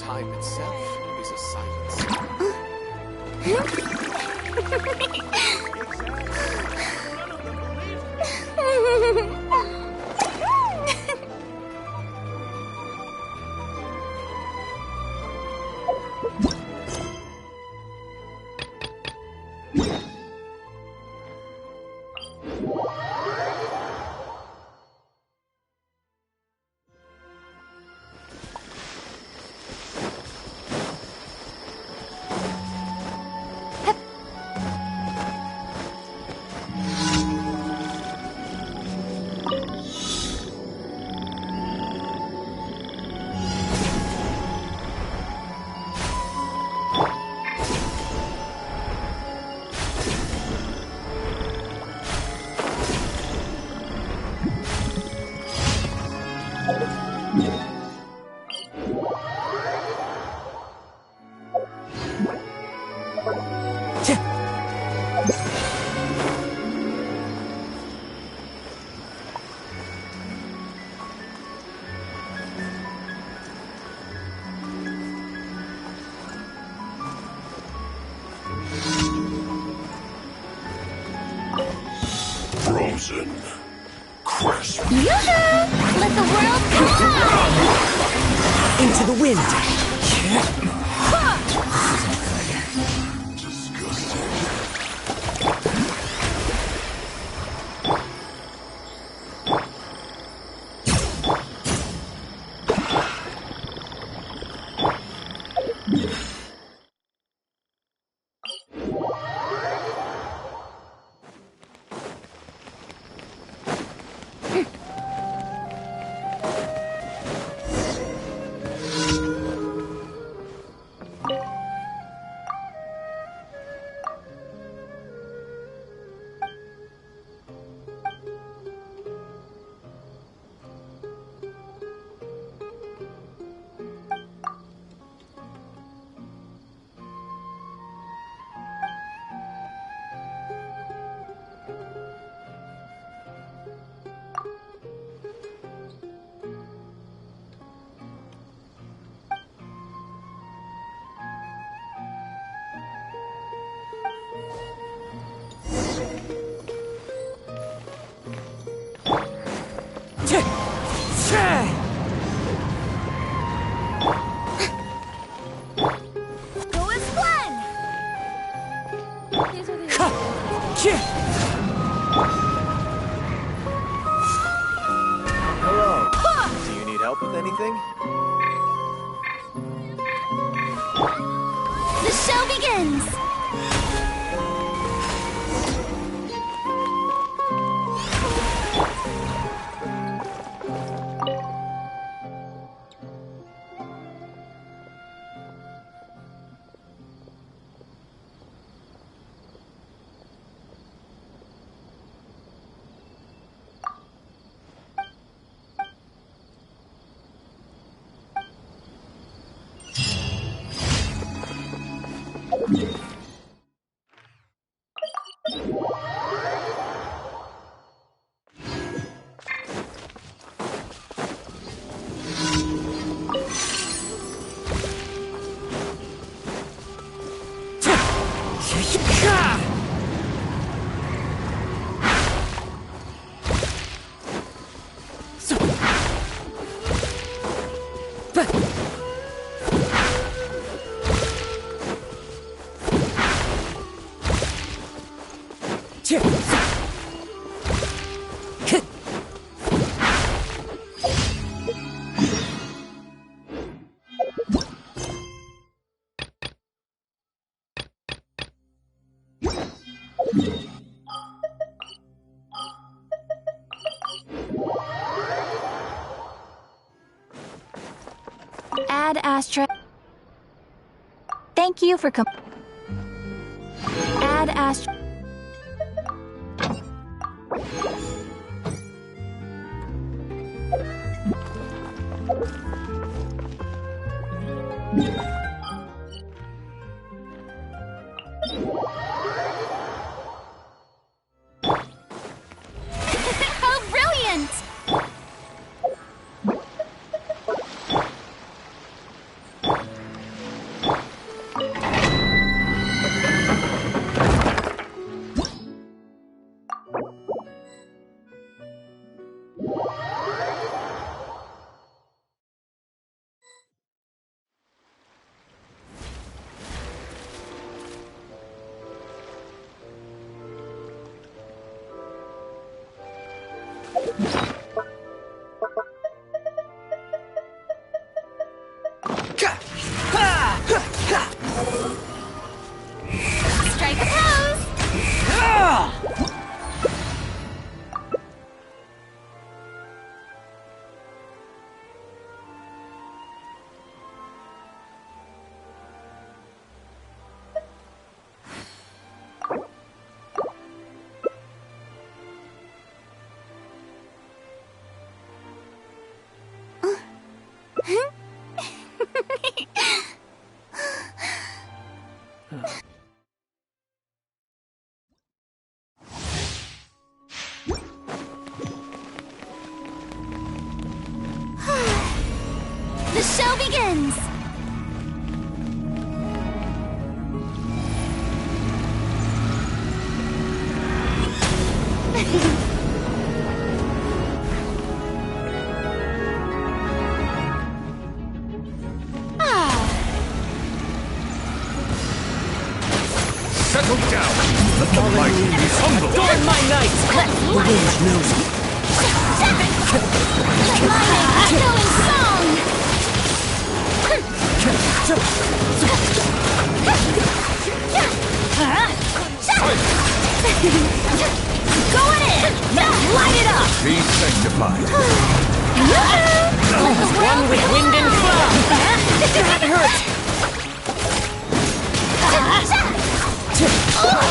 Time itself is a silence. Frozen. Crisp. Yoo-hoo! Let the world come! Into the wind! Hello. Do you need help with anything? The show begins! Add Astra. Thank you for Add Astra. How brilliant! Strike a pose! The show begins! Settle down. Let the light be humble. Adorn my night! The wind knows it. Let lightning echoing song! Going in! Now light it up! Be sanctified. One with wind and cloud! That hurt!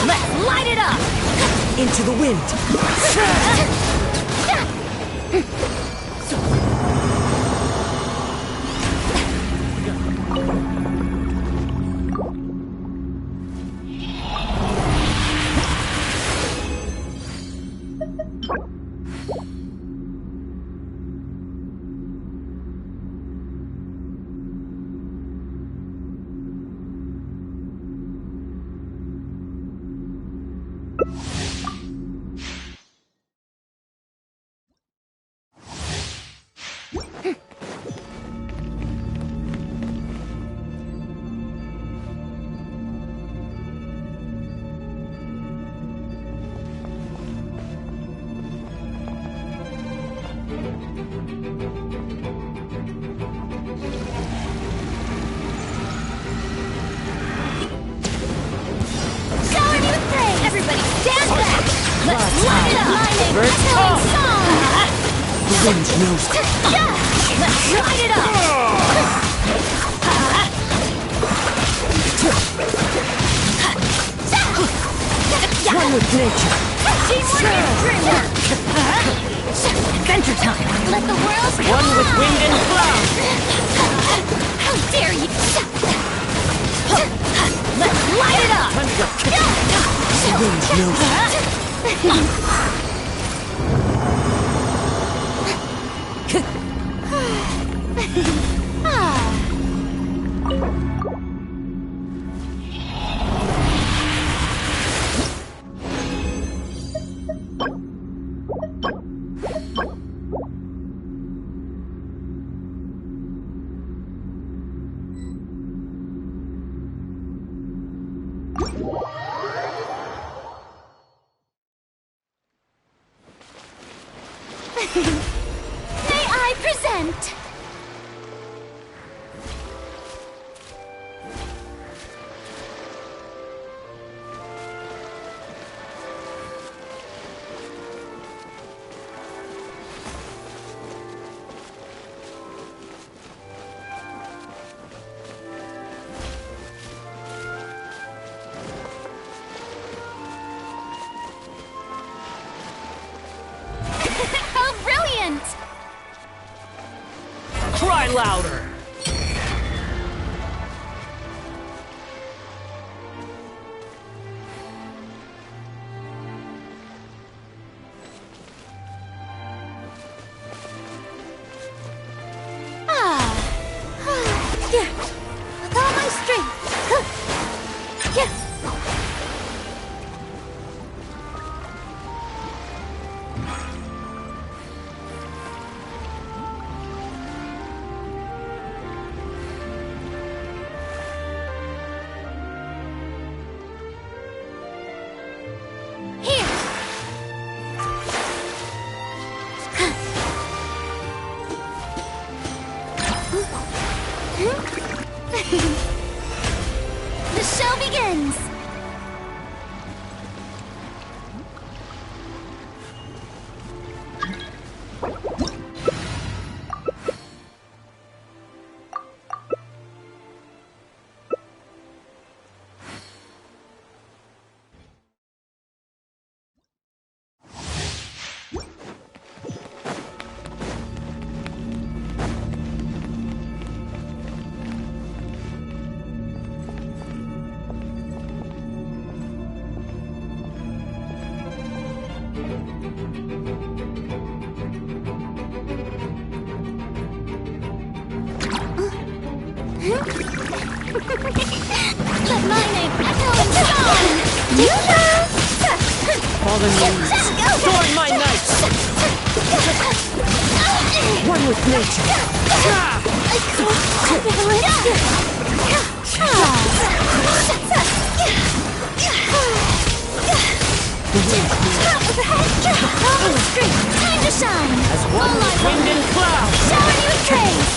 Let's light it up! Into the wind! Shower me with praise! Everybody stand back! Let's light it up! Lightning Birds echoing song! The wind knows it. Let's light it up! One with nature. Teamwork and dreamwork! Adventure time! Let the world come One with wind and cloud. How dare you! Let's light it up! The wind knows it. May I present? How brilliant! Cry louder! Yeah, with all my strength. Yeah. Here. Let my name echo in song! Fallen winds, storm my nights! One with nature! Time to shine! As one with wind and cloud! Shower you with praise!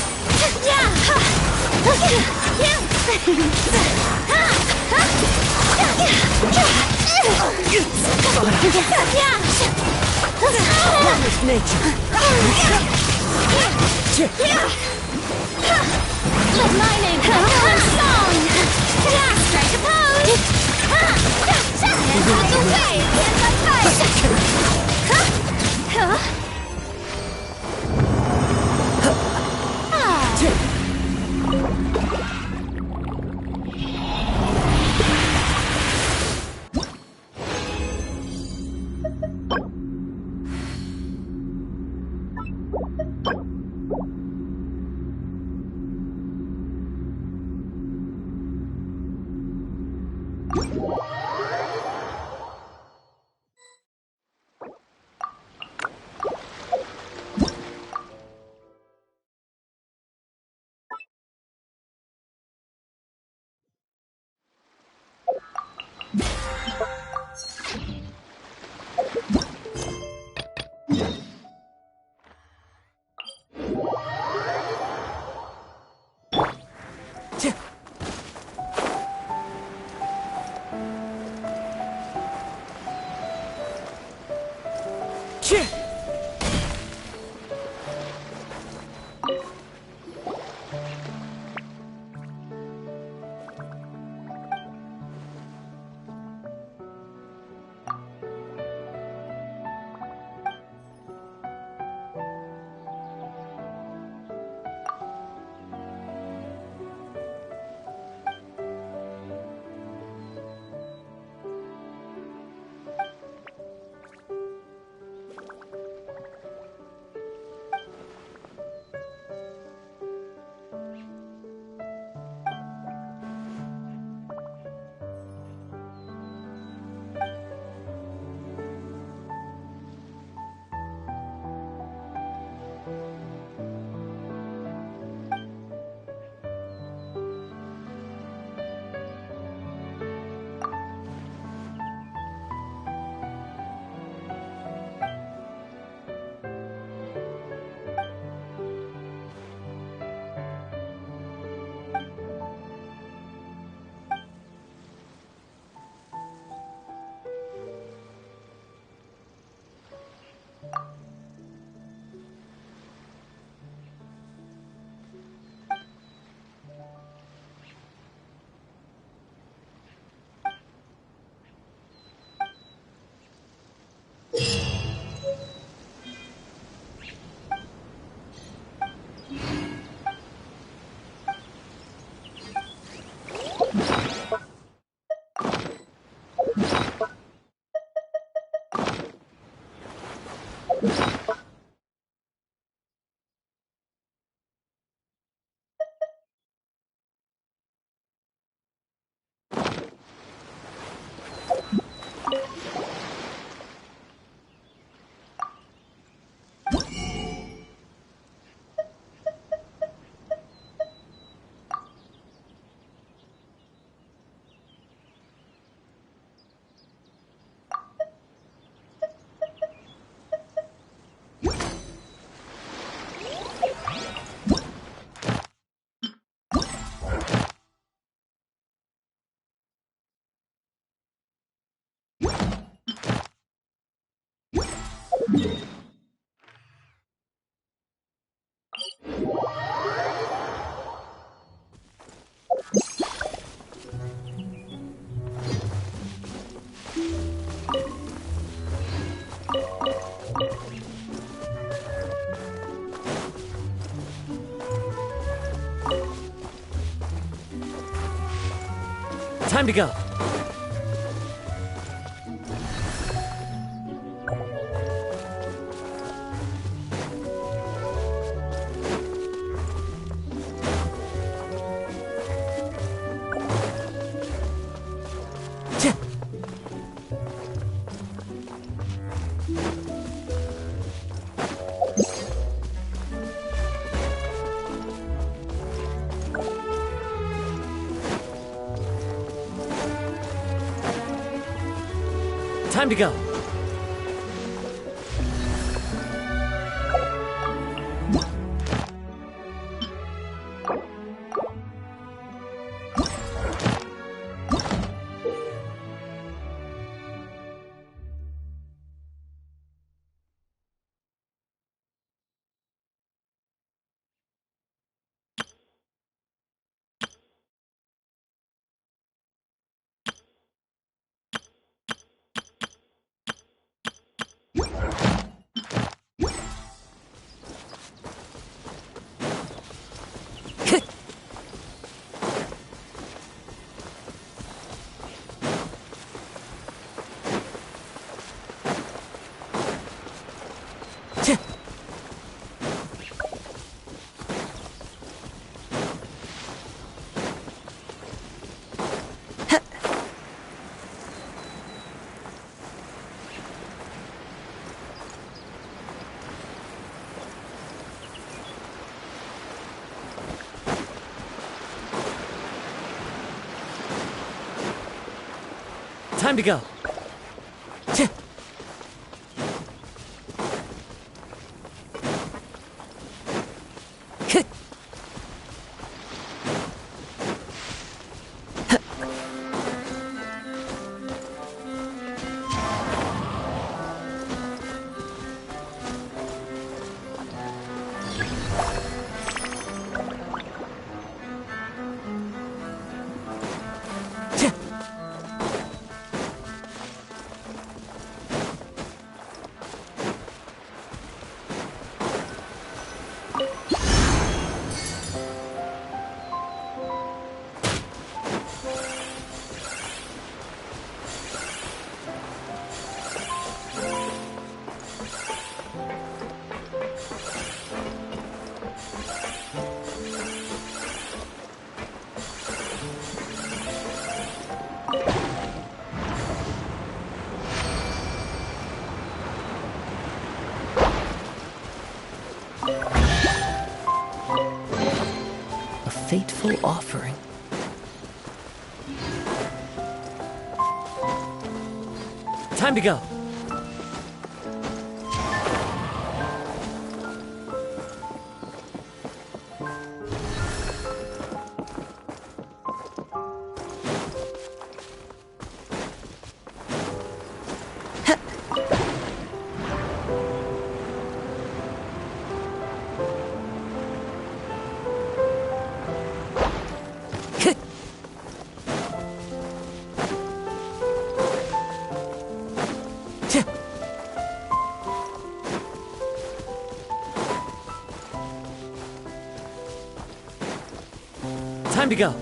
One with nature! Let my name echo in song! Strike a pose! And walk away against my fight! Time to go. Time to go. Time to go. A fateful offering. Time to go. Time to go.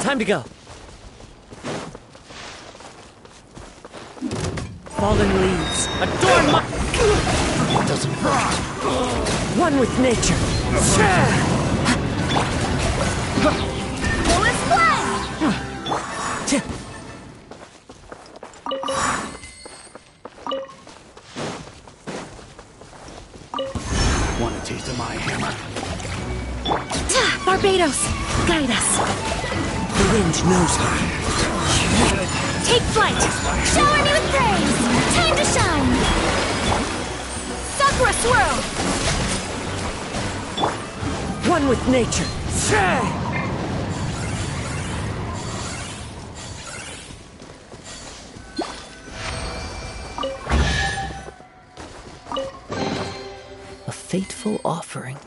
Time to go. Fallen leaves adorn my... It doesn't hurt. One with nature. Fullest play! Want a taste of my hammer? Barbados, guide us. The wind knows me. Take flight. Shower me with praise. Time to shine. Sakura swirl. One with nature. A fateful offering.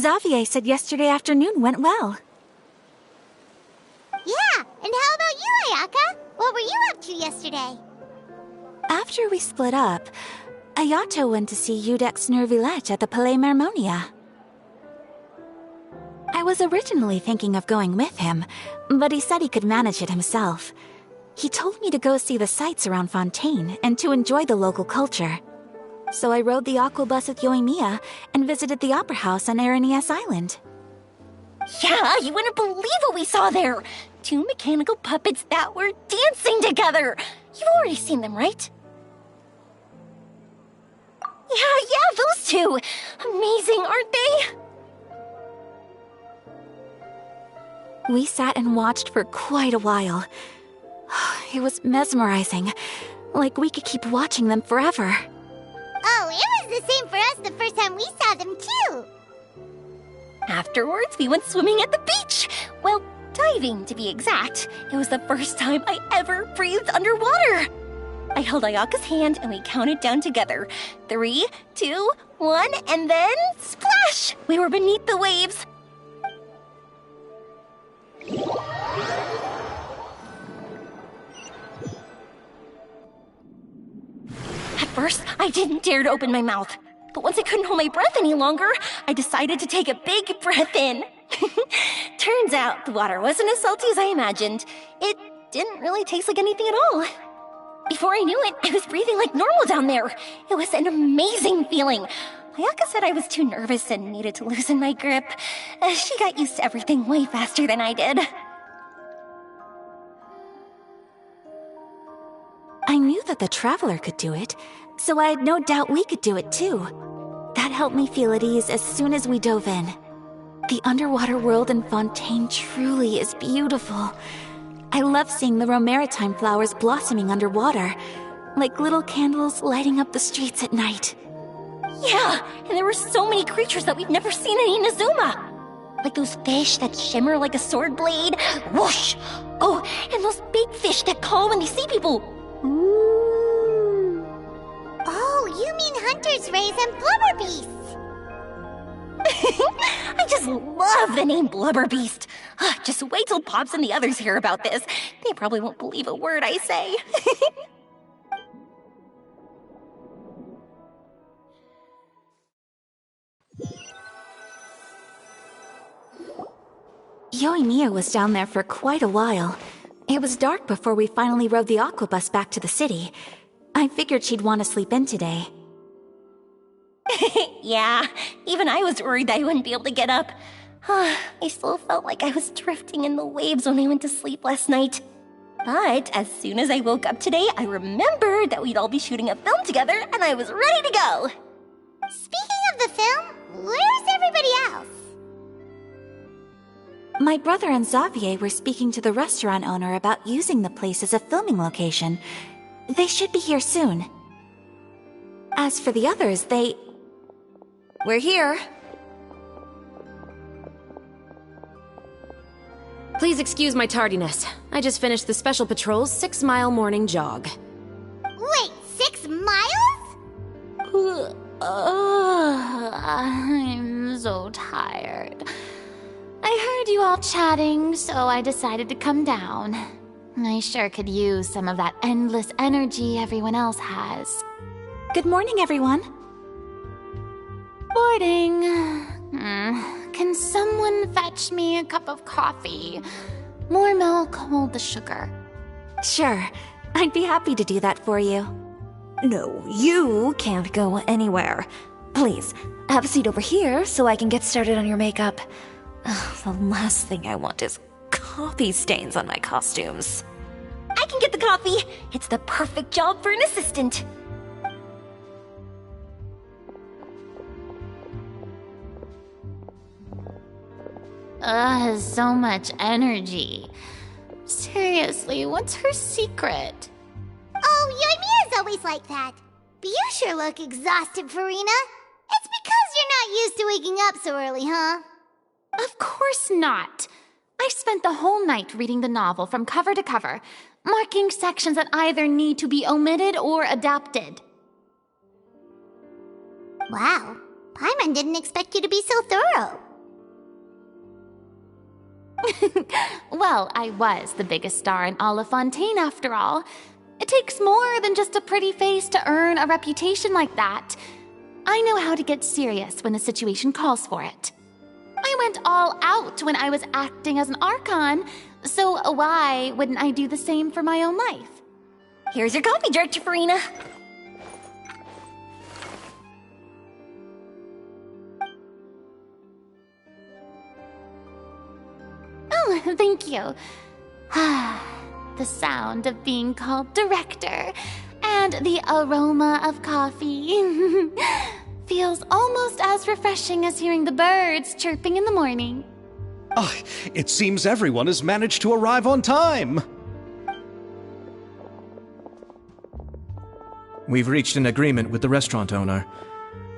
Xavier said yesterday afternoon went well. Yeah, and how about you, Ayaka? What were you up to yesterday? After we split up, Ayato went to see Udex Nervillette at the Palais Mermonia. I was originally thinking of going with him, but he said he could manage it himself. He told me to go see the sights around Fontaine and to enjoy the local culture. So I rode the aquabus with Yoimiya and visited the opera house on Aranias Island. Yeah, you wouldn't believe what we saw there! 2 mechanical puppets that were dancing together! You've already seen them, right? Yeah, those two! Amazing, aren't they? We sat and watched for quite a while. It was mesmerizing. Like we could keep watching them forever. Oh, it was the same for us the first time we saw them, too. Afterwards, we went swimming at the beach. Well, diving to be exact. It was the first time I ever breathed underwater. I held Ayaka's hand and we counted down together. 3, 2, 1, and then splash! We were beneath the waves. At first, I didn't dare to open my mouth. But once I couldn't hold my breath any longer, I decided to take a big breath in. Turns out the water wasn't as salty as I imagined. It didn't really taste like anything at all. Before I knew it, I was breathing like normal down there. It was an amazing feeling. Ayaka said I was too nervous and needed to loosen my grip. She got used to everything way faster than I did. I knew that the Traveler could do it, so I had no doubt we could do it too. That helped me feel at ease as soon as we dove in. The underwater world in Fontaine truly is beautiful. I love seeing the romaritime flowers blossoming underwater, like little candles lighting up the streets at night. Yeah, and there were so many creatures that we've never seen in Inazuma. Like those fish that shimmer like a sword blade. Whoosh! Oh, and those big fish that call when they see people. Ooh. Oh, you mean hunters' rays and blubber beasts. I just love the name Blubber Beast. Just wait till Pops and the others hear about this. They probably won't believe a word I say. Yoimiya was down there for quite a while. It was dark before we finally rode the aquabus back to the city. I figured she'd want to sleep in today. Yeah, even I was worried that I wouldn't be able to get up. I still felt like I was drifting in the waves when I went to sleep last night. But as soon as I woke up today, I remembered that we'd all be shooting a film together, and I was ready to go. Speaking of the film, where's everybody else? My brother and Xavier were speaking to the restaurant owner about using the place as a filming location. They should be here soon. As for the others, We're here. Please excuse my tardiness. I just finished the Special Patrol's 6-mile morning jog. Wait, 6 miles? I'm so tired. I heard you all chatting, so I decided to come down. I sure could use some of that endless energy everyone else has. Good morning, everyone. Boarding. Can someone fetch me a cup of coffee? More milk, hold the sugar. Sure, I'd be happy to do that for you. No, you can't go anywhere. Please, have a seat over here so I can get started on your makeup. The last thing I want is coffee stains on my costumes. I can get the coffee. It's the perfect job for an assistant. So much energy. Seriously, what's her secret? Oh, Yoimiya's always like that. But you sure look exhausted, Farina. It's because you're not used to waking up so early, huh? Of course not. I spent the whole night reading the novel from cover to cover, marking sections that either need to be omitted or adapted. Wow, Paimon didn't expect you to be so thorough. Well, I was the biggest star in all of Fontaine after all. It takes more than just a pretty face to earn a reputation like that. I know how to get serious when the situation calls for it. I went all out when I was acting as an Archon, so why wouldn't I do the same for my own life? Here's your coffee, Director Farina. Oh, thank you. The sound of being called director and the aroma of coffee feels almost as refreshing as hearing the birds chirping in the morning. It seems everyone has managed to arrive on time. We've reached an agreement with the restaurant owner.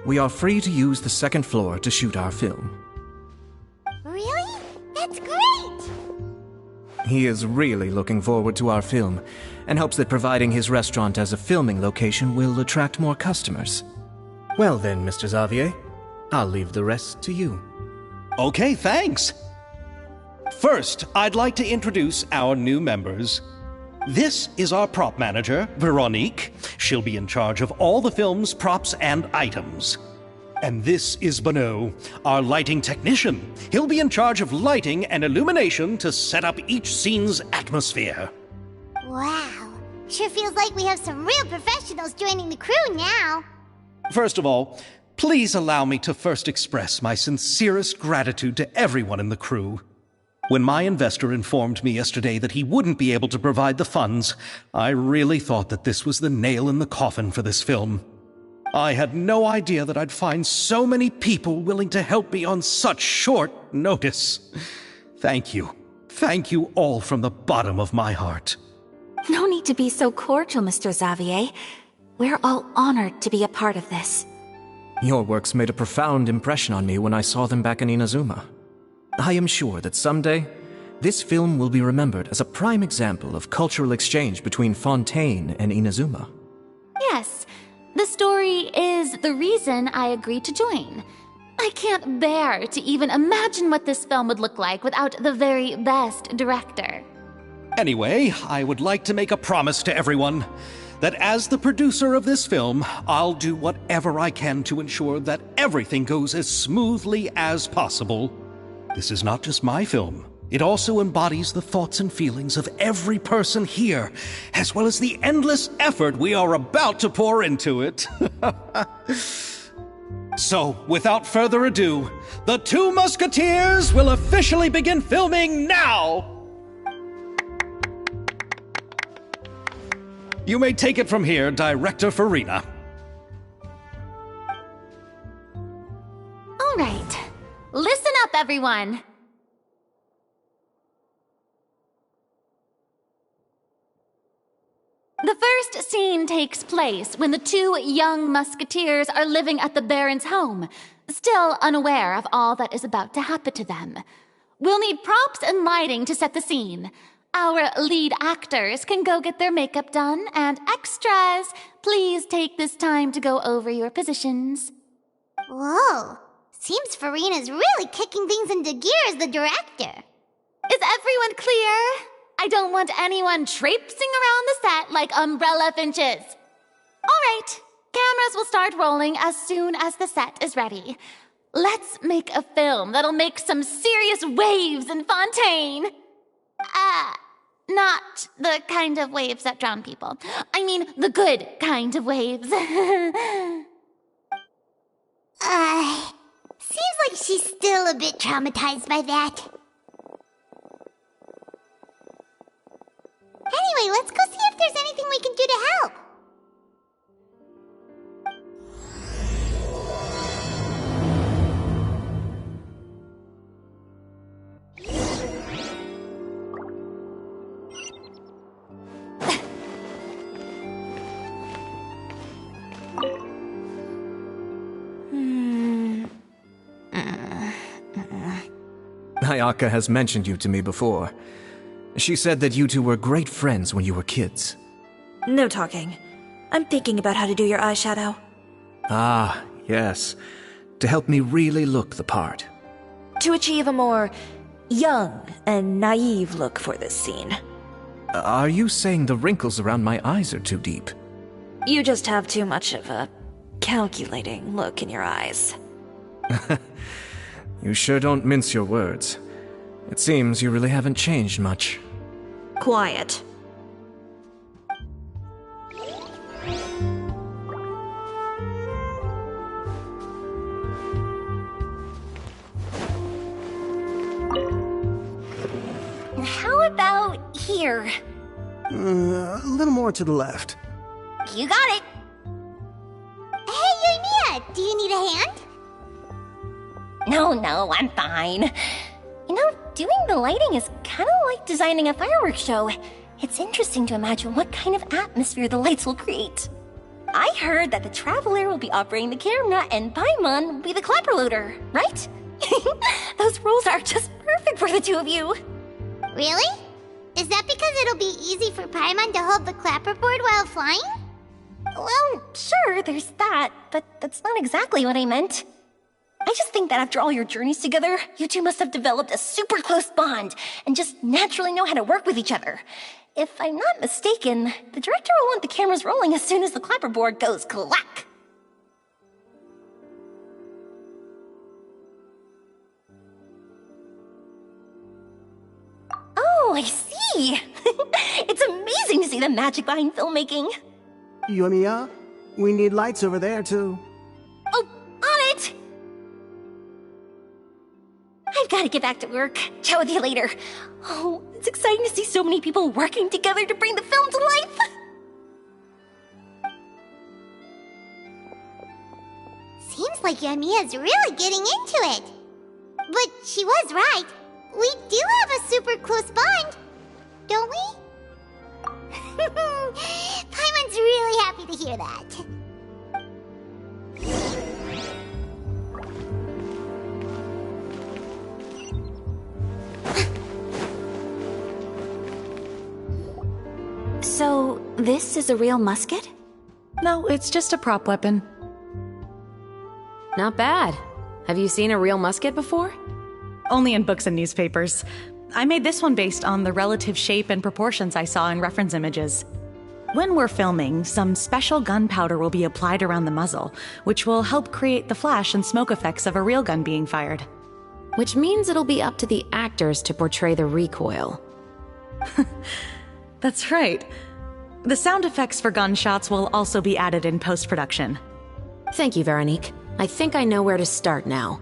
We are free to use the second floor to shoot our film. He is really looking forward to our film, and hopes that providing his restaurant as a filming location will attract more customers. Well then, Mr. Xavier, I'll leave the rest to you. Okay, thanks. First, I'd like to introduce our new members. This is our prop manager, Veronique. She'll be in charge of all the film's props and items. And this is Bonneau, our lighting technician. He'll be in charge of lighting and illumination to set up each scene's atmosphere. Wow. Sure feels like we have some real professionals joining the crew now. First of all, please allow me to first express my sincerest gratitude to everyone in the crew. When my investor informed me yesterday that he wouldn't be able to provide the funds, I really thought that this was the nail in the coffin for this film. I had no idea that I'd find so many people willing to help me on such short notice. Thank you. Thank you all from the bottom of my heart. No need to be so cordial, Mr. Xavier. We're all honored to be a part of this. Your works made a profound impression on me when I saw them back in Inazuma. I am sure that someday, this film will be remembered as a prime example of cultural exchange between Fontaine and Inazuma. Yes, the story is the reason I agreed to join. I can't bear to even imagine what this film would look like without the very best director. Anyway, I would like to make a promise to everyone that as the producer of this film, I'll do whatever I can to ensure that everything goes as smoothly as possible. This is not just my film. It also embodies the thoughts and feelings of every person here, as well as the endless effort we are about to pour into it. So, without further ado, the Two Musketeers will officially begin filming now! You may take it from here, Director Farina. All right, listen up, everyone. The first scene takes place when the two young musketeers are living at the Baron's home, still unaware of all that is about to happen to them. We'll need props and lighting to set the scene. Our lead actors can go get their makeup done, and extras, please take this time to go over your positions. Whoa. Seems Farina's really kicking things into gear as the director. Is everyone clear? I don't want anyone traipsing around the set like umbrella finches. All right, cameras will start rolling as soon as the set is ready. Let's make a film that'll make some serious waves in Fontaine. Not the kind of waves that drown people. I mean, the good kind of waves. Seems like she's still a bit traumatized by that. Anyway, let's go see if there's anything we can do to help. Ayaka has mentioned you to me before. She said that you two were great friends when you were kids. No talking. I'm thinking about how to do your eyeshadow. Ah, yes. To help me really look the part. To achieve a more young and naive look for this scene. Are you saying the wrinkles around my eyes are too deep? You just have too much of a calculating look in your eyes. You sure don't mince your words. It seems you really haven't changed much. Quiet. And how about here? A little more to the left. You got it. Hey, Yoimiya, do you need a hand? No, I'm fine. You know, doing the lighting is kind of like designing a fireworks show. It's interesting to imagine what kind of atmosphere the lights will create. I heard that the Traveler will be operating the camera and Paimon will be the clapper loader, right? Those roles are just perfect for the two of you. Really? Is that because it'll be easy for Paimon to hold the clapperboard while flying? Well, sure, there's that, but that's not exactly what I meant. I just think that after all your journeys together, you two must have developed a super close bond and just naturally know how to work with each other. If I'm not mistaken, the director will want the cameras rolling as soon as the clapperboard goes clack. Oh, I see! It's amazing to see the magic behind filmmaking. Yoimiya, we need lights over there, too. Oh, on it! I've got to get back to work. Chat with you later. Oh, it's exciting to see so many people working together to bring the film to life. Seems like Yoimiya's really getting into it. But she was right. We do have a super close bond, don't we? Paimon's really happy to hear that. So, this is a real musket? No, it's just a prop weapon. Not bad. Have you seen a real musket before? Only in books and newspapers. I made this one based on the relative shape and proportions I saw in reference images. When we're filming, some special gunpowder will be applied around the muzzle, which will help create the flash and smoke effects of a real gun being fired. Which means it'll be up to the actors to portray the recoil. That's right. The sound effects for gunshots will also be added in post-production. Thank you, Veronique. I think I know where to start now.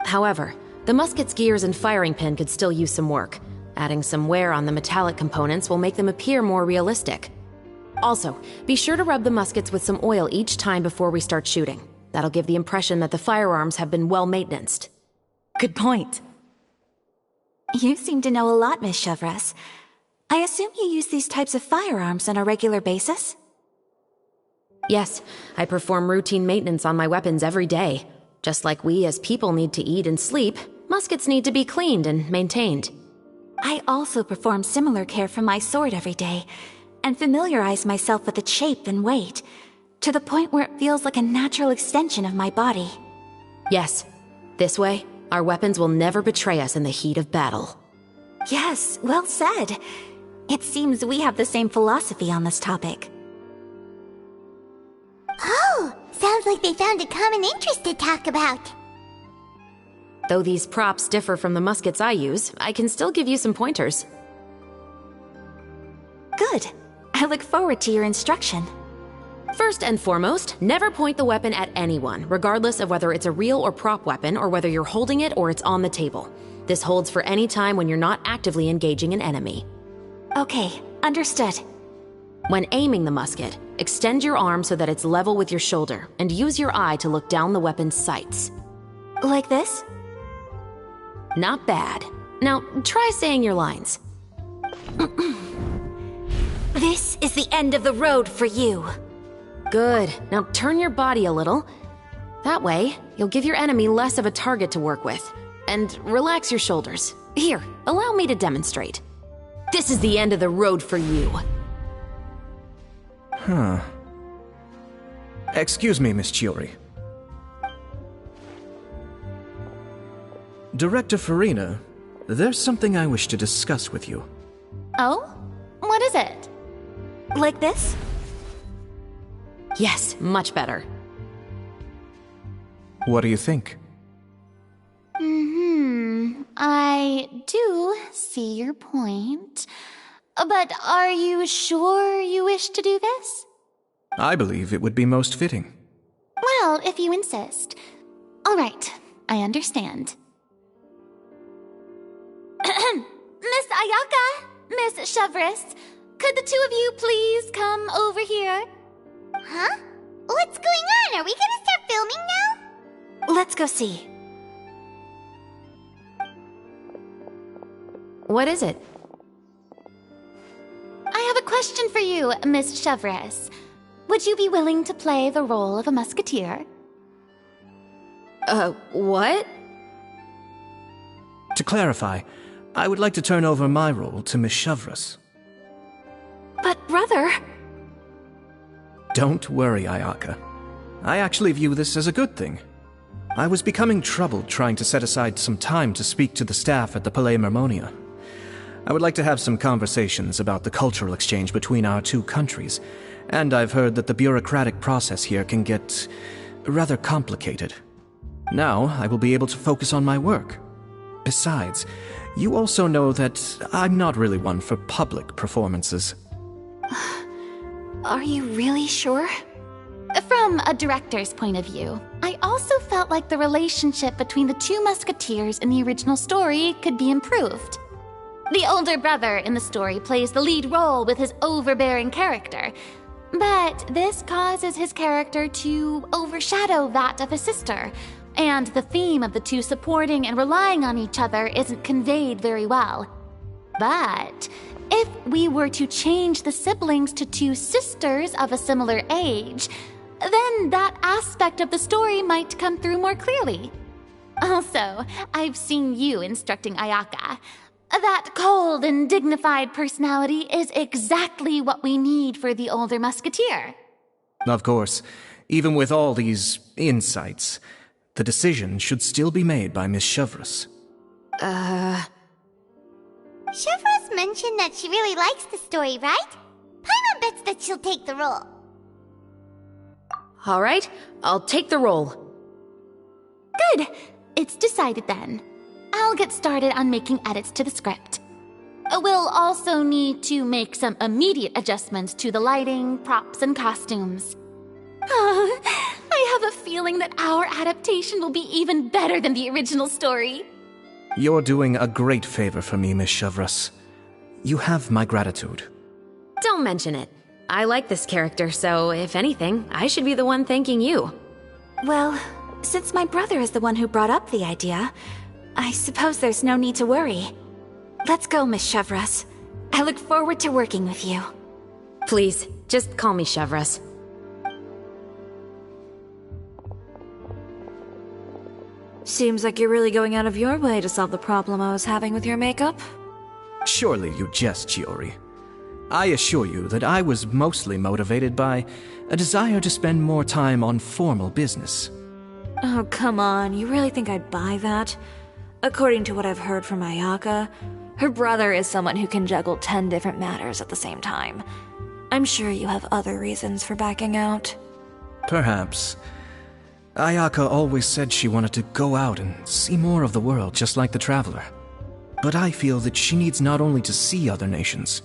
However, the musket's gears and firing pin could still use some work. Adding some wear on the metallic components will make them appear more realistic. Also, be sure to rub the muskets with some oil each time before we start shooting. That'll give the impression that the firearms have been well maintained. Good point. You seem to know a lot, Miss Chevres. I assume you use these types of firearms on a regular basis? Yes, I perform routine maintenance on my weapons every day. Just like we as people need to eat and sleep, muskets need to be cleaned and maintained. I also perform similar care for my sword every day, and familiarize myself with its shape and weight, to the point where it feels like a natural extension of my body. Yes, this way, our weapons will never betray us in the heat of battle. Yes, well said. It seems we have the same philosophy on this topic. Oh, sounds like they found a common interest to talk about. Though these props differ from the muskets I use, I can still give you some pointers. Good. I look forward to your instruction. First and foremost, never point the weapon at anyone, regardless of whether it's a real or prop weapon or whether you're holding it or it's on the table. This holds for any time when you're not actively engaging an enemy. Okay, understood. When aiming the musket, extend your arm so that it's level with your shoulder, and use your eye to look down the weapon's sights. Like this? Not bad. Now, try saying your lines. This is the end of the road for you. Good. Now turn your body a little. That way, you'll give your enemy less of a target to work with. And relax your shoulders. Here, allow me to demonstrate. This is the end of the road for you. Huh. Excuse me, Miss Chiori. Director Farina, there's something I wish to discuss with you. Oh? What is it? Like this? Yes, much better. What do you think? I do see your point. But are you sure you wish to do this? I believe it would be most fitting. Well, if you insist. All right, I understand. Miss Ayaka, Miss Chevres, could the two of you please come over here? Huh? What's going on? Are we gonna start filming now? Let's go see. What is it? I have a question for you, Miss Chevres. Would you be willing to play the role of a musketeer? What? To clarify, I would like to turn over my role to Miss Chevreuse. But brother... Don't worry, Ayaka. I actually view this as a good thing. I was becoming troubled trying to set aside some time to speak to the staff at the Palais Mermonia. I would like to have some conversations about the cultural exchange between our two countries, and I've heard that the bureaucratic process here can get rather complicated. Now, I will be able to focus on my work. Besides, you also know that I'm not really one for public performances. Are you really sure? From a director's point of view, I also felt like the relationship between the two musketeers in the original story could be improved. The older brother in the story plays the lead role with his overbearing character, but this causes his character to overshadow that of his sister, and the theme of the two supporting and relying on each other isn't conveyed very well. But if we were to change the siblings to two sisters of a similar age, then that aspect of the story might come through more clearly. Also, I've seen you instructing Ayaka. That cold and dignified personality is exactly what we need for the older musketeer. Of course, even with all these insights, the decision should still be made by Miss Chevreuse. Chevreuse mentioned that she really likes the story, right? Paimon bets that she'll take the role. All right, I'll take the role. Good. It's decided then. I'll get started on making edits to the script. We'll also need to make some immediate adjustments to the lighting, props, and costumes. I have a feeling that our adaptation will be even better than the original story. You're doing a great favor for me, Miss Chevreuse. You have my gratitude. Don't mention it. I like this character, so if anything, I should be the one thanking you. Well, since my brother is the one who brought up the idea, I suppose there's no need to worry. Let's go, Miss Chevreuse. I look forward to working with you. Please, just call me Chevreuse. Seems like you're really going out of your way to solve the problem I was having with your makeup. Surely you jest, Chiori. I assure you that I was mostly motivated by a desire to spend more time on formal business. Oh, come on. You really think I'd buy that? According to what I've heard from Ayaka, her brother is someone who can juggle 10 different matters at the same time. I'm sure you have other reasons for backing out. Perhaps. Ayaka always said she wanted to go out and see more of the world, just like the Traveler. But I feel that she needs not only to see other nations,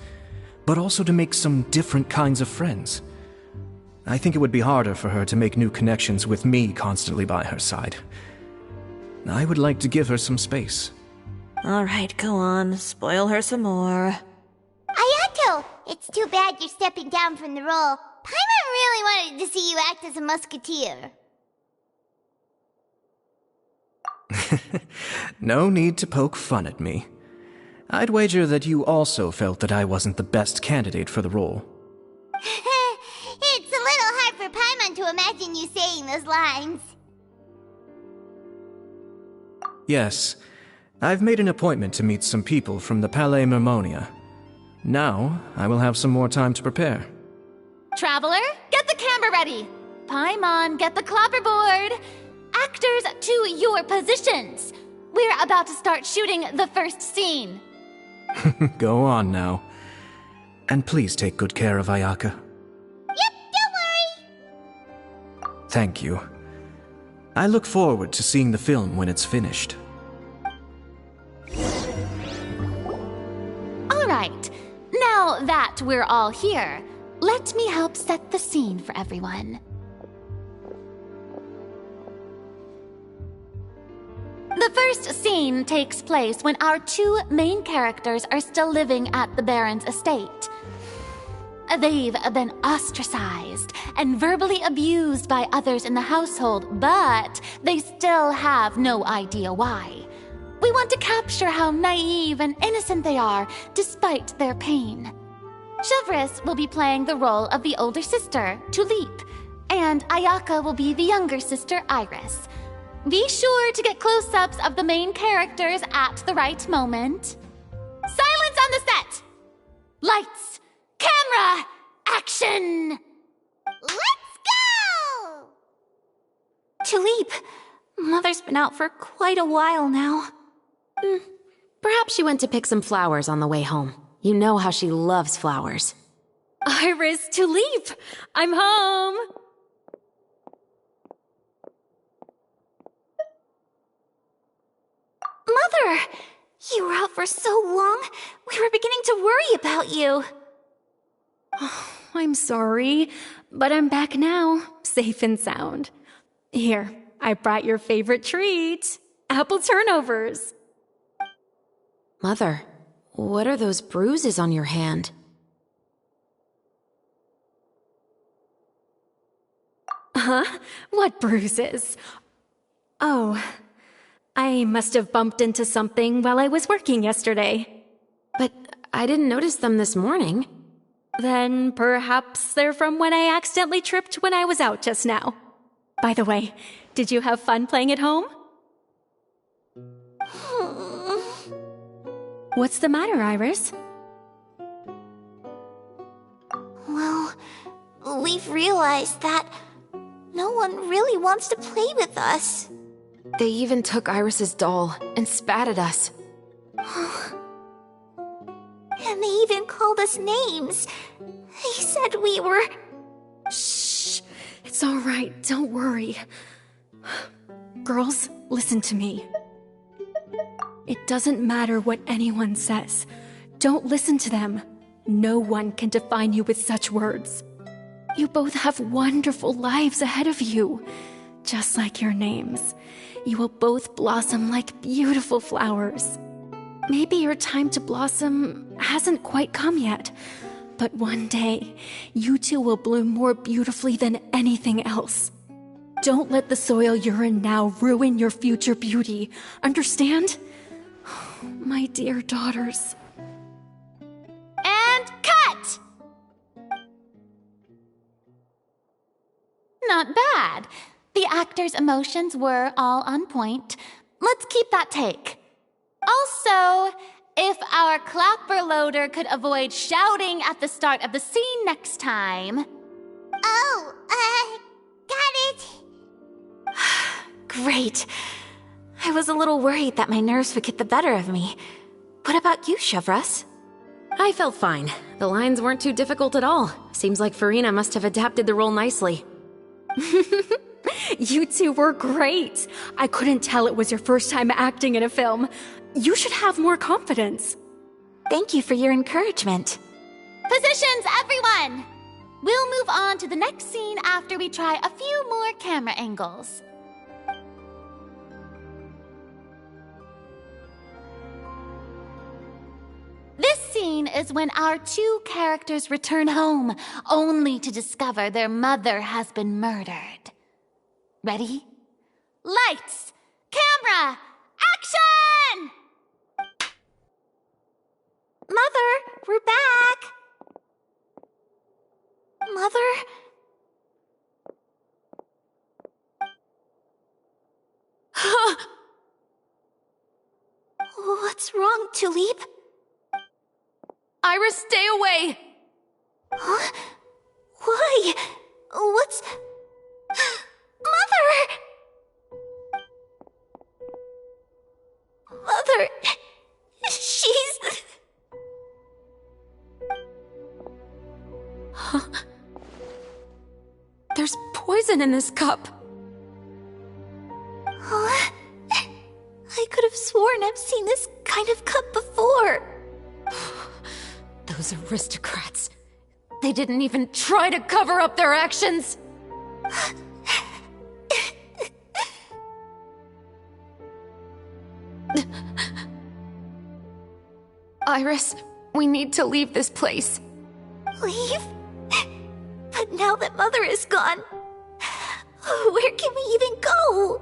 but also to make some different kinds of friends. I think it would be harder for her to make new connections with me constantly by her side. I would like to give her some space. Alright, go on. Spoil her some more. Ayato! It's too bad you're stepping down from the role. Paimon really wanted to see you act as a musketeer. No need to poke fun at me. I'd wager that you also felt that I wasn't the best candidate for the role. It's a little hard for Paimon to imagine you saying those lines. Yes, I've made an appointment to meet some people from the Palais Mermonia. Now, I will have some more time to prepare. Traveler, get the camera ready. Paimon, get the clapperboard. Actors, to your positions. We're about to start shooting the first scene. Go on now. And please take good care of Ayaka. Yep, don't worry. Thank you. I look forward to seeing the film when it's finished. All right. Now that we're all here, let me help set the scene for everyone. The first scene takes place when our two main characters are still living at the Baron's estate. They've been ostracized and verbally abused by others in the household, but they still have no idea why. We want to capture how naive and innocent they are, despite their pain. Chevreuse will be playing the role of the older sister, Tulip, and Ayaka will be the younger sister, Iris. Be sure to get close-ups of the main characters at the right moment. Lights! Camera! Action! Let's go! Tulip, Mother's been out for quite a while now. Perhaps she went to pick some flowers on the way home. You know how she loves flowers. Iris, Tulip! I'm home! Mother! You were out for so long, we were beginning to worry about you. I'm sorry, but I'm back now, safe and sound. Here, I brought your favorite treat. Apple turnovers. Mother, what are those bruises on your hand? Huh? What bruises? Oh, I must have bumped into something while I was working yesterday. But I didn't notice them this morning. Then perhaps they're from when I accidentally tripped when I was out just now. By the way, did you have fun playing at home? What's the matter, Iris? Well, we've realized that no one really wants to play with us. They even took Iris's doll and spat at us. And they even called us names. They said we were... Shh! It's all right, don't worry. Girls, listen to me. It doesn't matter what anyone says. Don't listen to them. No one can define you with such words. You both have wonderful lives ahead of you. Just like your names. You will both blossom like beautiful flowers. Maybe your time to blossom hasn't quite come yet, but one day, you two will bloom more beautifully than anything else. Don't let the soil you're in now ruin your future beauty. Understand? My dear daughters. And cut! Not bad. The actors' emotions were all on point. Let's keep that take. Also, if our clapper loader could avoid shouting at the start of the scene next time. Oh, got it. Great. I was a little worried that my nerves would get the better of me. What about you, Chevros? I felt fine. The lines weren't too difficult at all. Seems like Farina must have adapted the role nicely. You two were great. I couldn't tell it was your first time acting in a film. You should have more confidence. Thank you for your encouragement. Positions, everyone! We'll move on to the next scene after we try a few more camera angles. This scene is when our two characters return home, only to discover their mother has been murdered. Ready? Lights! Camera! Action! Mother, we're back! Mother? What's wrong, Tulip? Iris, stay away! Huh? Why? What's... Mother! Mother... She's... There's poison in this cup. Huh? I could have sworn I've seen this kind of cup before. Those aristocrats. They didn't even try to cover up their actions. Iris, we need to leave this place. Leave? But now that Mother is gone, where can we even go?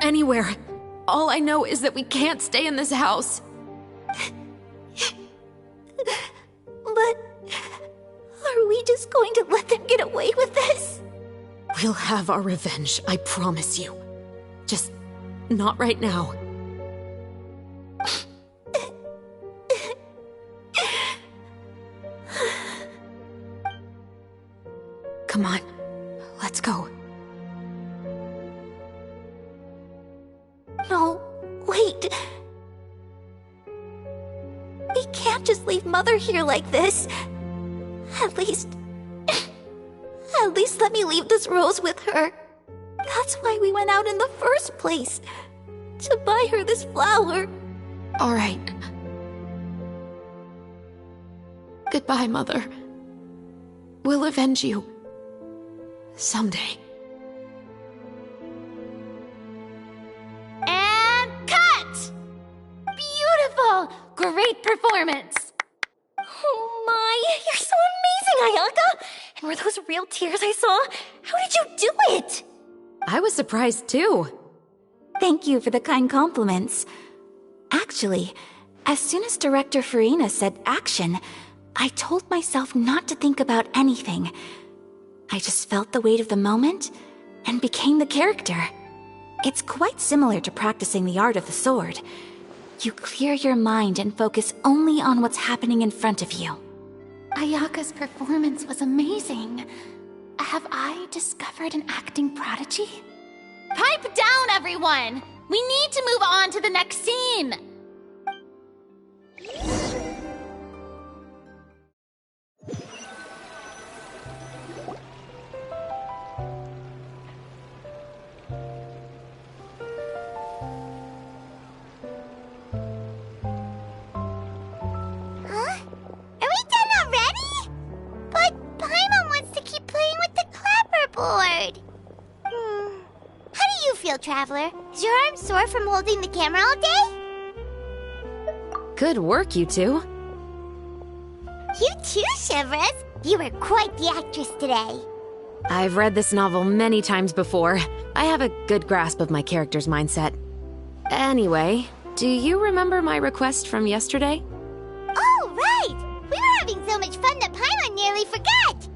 Anywhere. All I know is that we can't stay in this house. But are we just going to let them get away with this? We'll have our revenge, I promise you. Just not right now. Come on, let's go. No, wait. We can't just leave Mother here like this. At least let me leave this rose with her. That's why we went out in the first place. To buy her this flower. All right. Goodbye, Mother. We'll avenge you. Someday. And cut! Beautiful! Great performance! Oh my, you're so amazing, Ayaka! And were those real tears I saw? How did you do it? I was surprised too. Thank you for the kind compliments. Actually, as soon as Director Farina said action, I told myself not to think about anything. I just felt the weight of the moment and became the character. It's quite similar to practicing the art of the sword. You clear your mind and focus only on what's happening in front of you. Ayaka's performance was amazing. Have I discovered an acting prodigy? Pipe down, everyone! We need to move on to the next scene! Huh? Are we done already? But Paimon wants to keep playing with the clapperboard. How do you feel, Traveler? Is your arm sore from holding the camera all day? Good work, you two. You too, Chevres. You were quite the actress today. I've read this novel many times before. I have a good grasp of my character's mindset. Anyway, do you remember my request from yesterday? Oh, right! We were having so much fun that Paimon nearly forgot!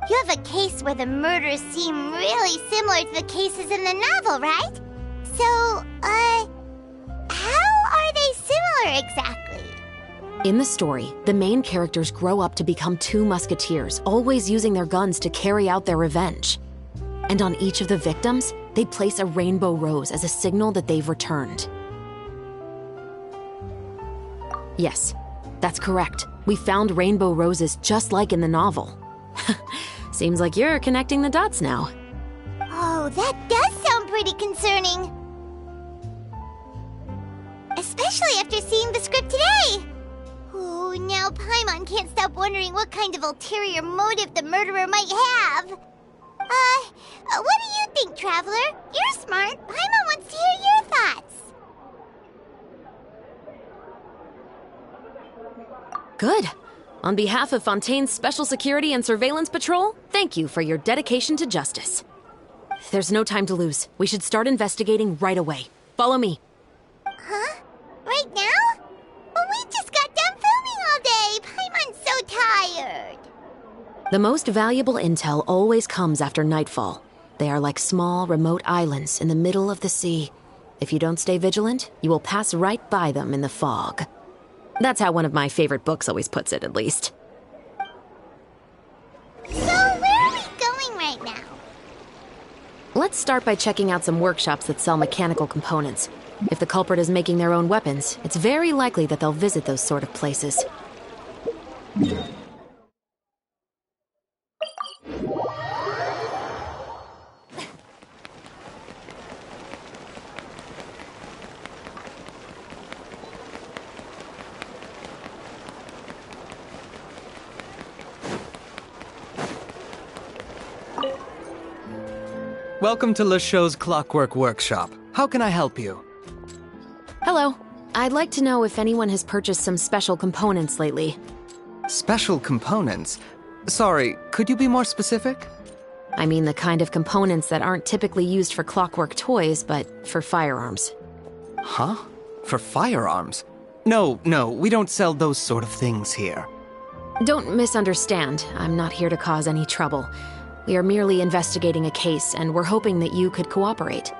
You have a case where the murders seem really similar to the cases in the novel, right? So, how are they similar exactly? In the story, the main characters grow up to become two musketeers, always using their guns to carry out their revenge. And on each of the victims, they place a rainbow rose as a signal that they've returned. Yes, that's correct. We found rainbow roses just like in the novel. Seems like you're connecting the dots now. Oh, that does sound pretty concerning. Especially after seeing the script today. Oh, now Paimon can't stop wondering what kind of ulterior motive the murderer might have. What do you think, Traveler? You're smart. Paimon wants to hear your thoughts. Good. On behalf of Fontaine's Special Security and Surveillance Patrol, thank you for your dedication to justice. There's no time to lose. We should start investigating right away. Follow me. Huh? Right now? But we just got done filming all day. Paimon's so tired. The most valuable intel always comes after nightfall. They are like small, remote islands in the middle of the sea. If you don't stay vigilant, you will pass right by them in the fog. That's how one of my favorite books always puts it, at least. So, where are we going right now? Let's start by checking out some workshops that sell mechanical components. If the culprit is making their own weapons, it's very likely that they'll visit those sort of places. Welcome to Le Show's Clockwork Workshop. How can I help you? Hello. I'd like to know if anyone has purchased some special components lately. Special components? Sorry, could you be more specific? I mean the kind of components that aren't typically used for clockwork toys, but for firearms. Huh? For firearms? No, we don't sell those sort of things here. Don't misunderstand. I'm not here to cause any trouble. We are merely investigating a case, and we're hoping that you could cooperate.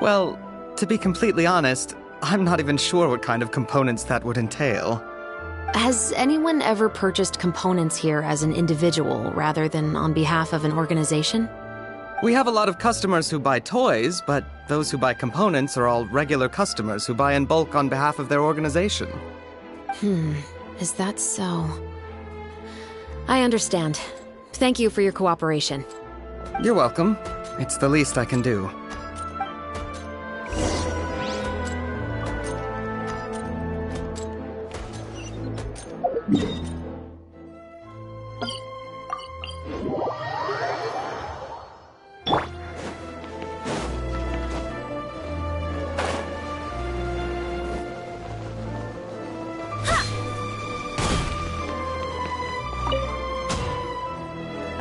Well, to be completely honest, I'm not even sure what kind of components that would entail. Has anyone ever purchased components here as an individual rather than on behalf of an organization? We have a lot of customers who buy toys, but those who buy components are all regular customers who buy in bulk on behalf of their organization. Is that so? I understand. Thank you for your cooperation. You're welcome. It's the least I can do.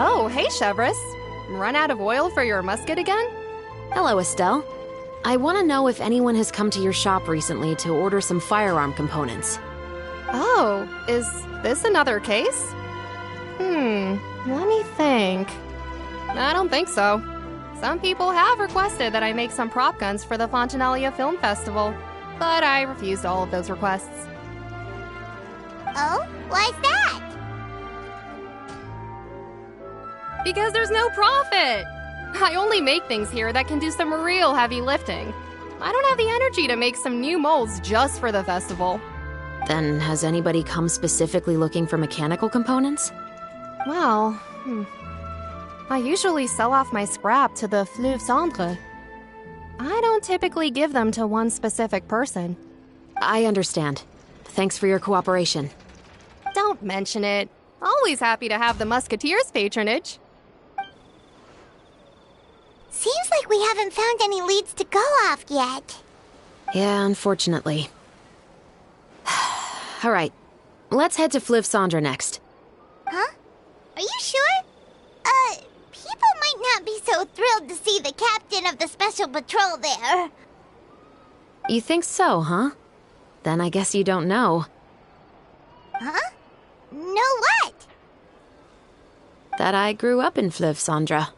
Oh, hey, Chevres. Run out of oil for your musket again? Hello, Estelle. I want to know if anyone has come to your shop recently to order some firearm components. Oh, is this another case? Let me think. I don't think so. Some people have requested that I make some prop guns for the Fontanalia Film Festival, but I refused all of those requests. Oh? Why's that? Because there's no profit! I only make things here that can do some real heavy lifting. I don't have the energy to make some new molds just for the festival. Then has anybody come specifically looking for mechanical components? Well, I usually sell off my scrap to the Fleuve Cendre. I don't typically give them to one specific person. I understand. Thanks for your cooperation. Don't mention it. Always happy to have the Musketeers' patronage. Seems like we haven't found any leads to go off yet. Yeah, unfortunately. All right, let's head to Fleuve Cendre next. Huh? Are you sure? People might not be so thrilled to see the captain of the Special Patrol there. You think so, huh? Then I guess you don't know. Huh? Know what? That I grew up in Fleuve Cendre.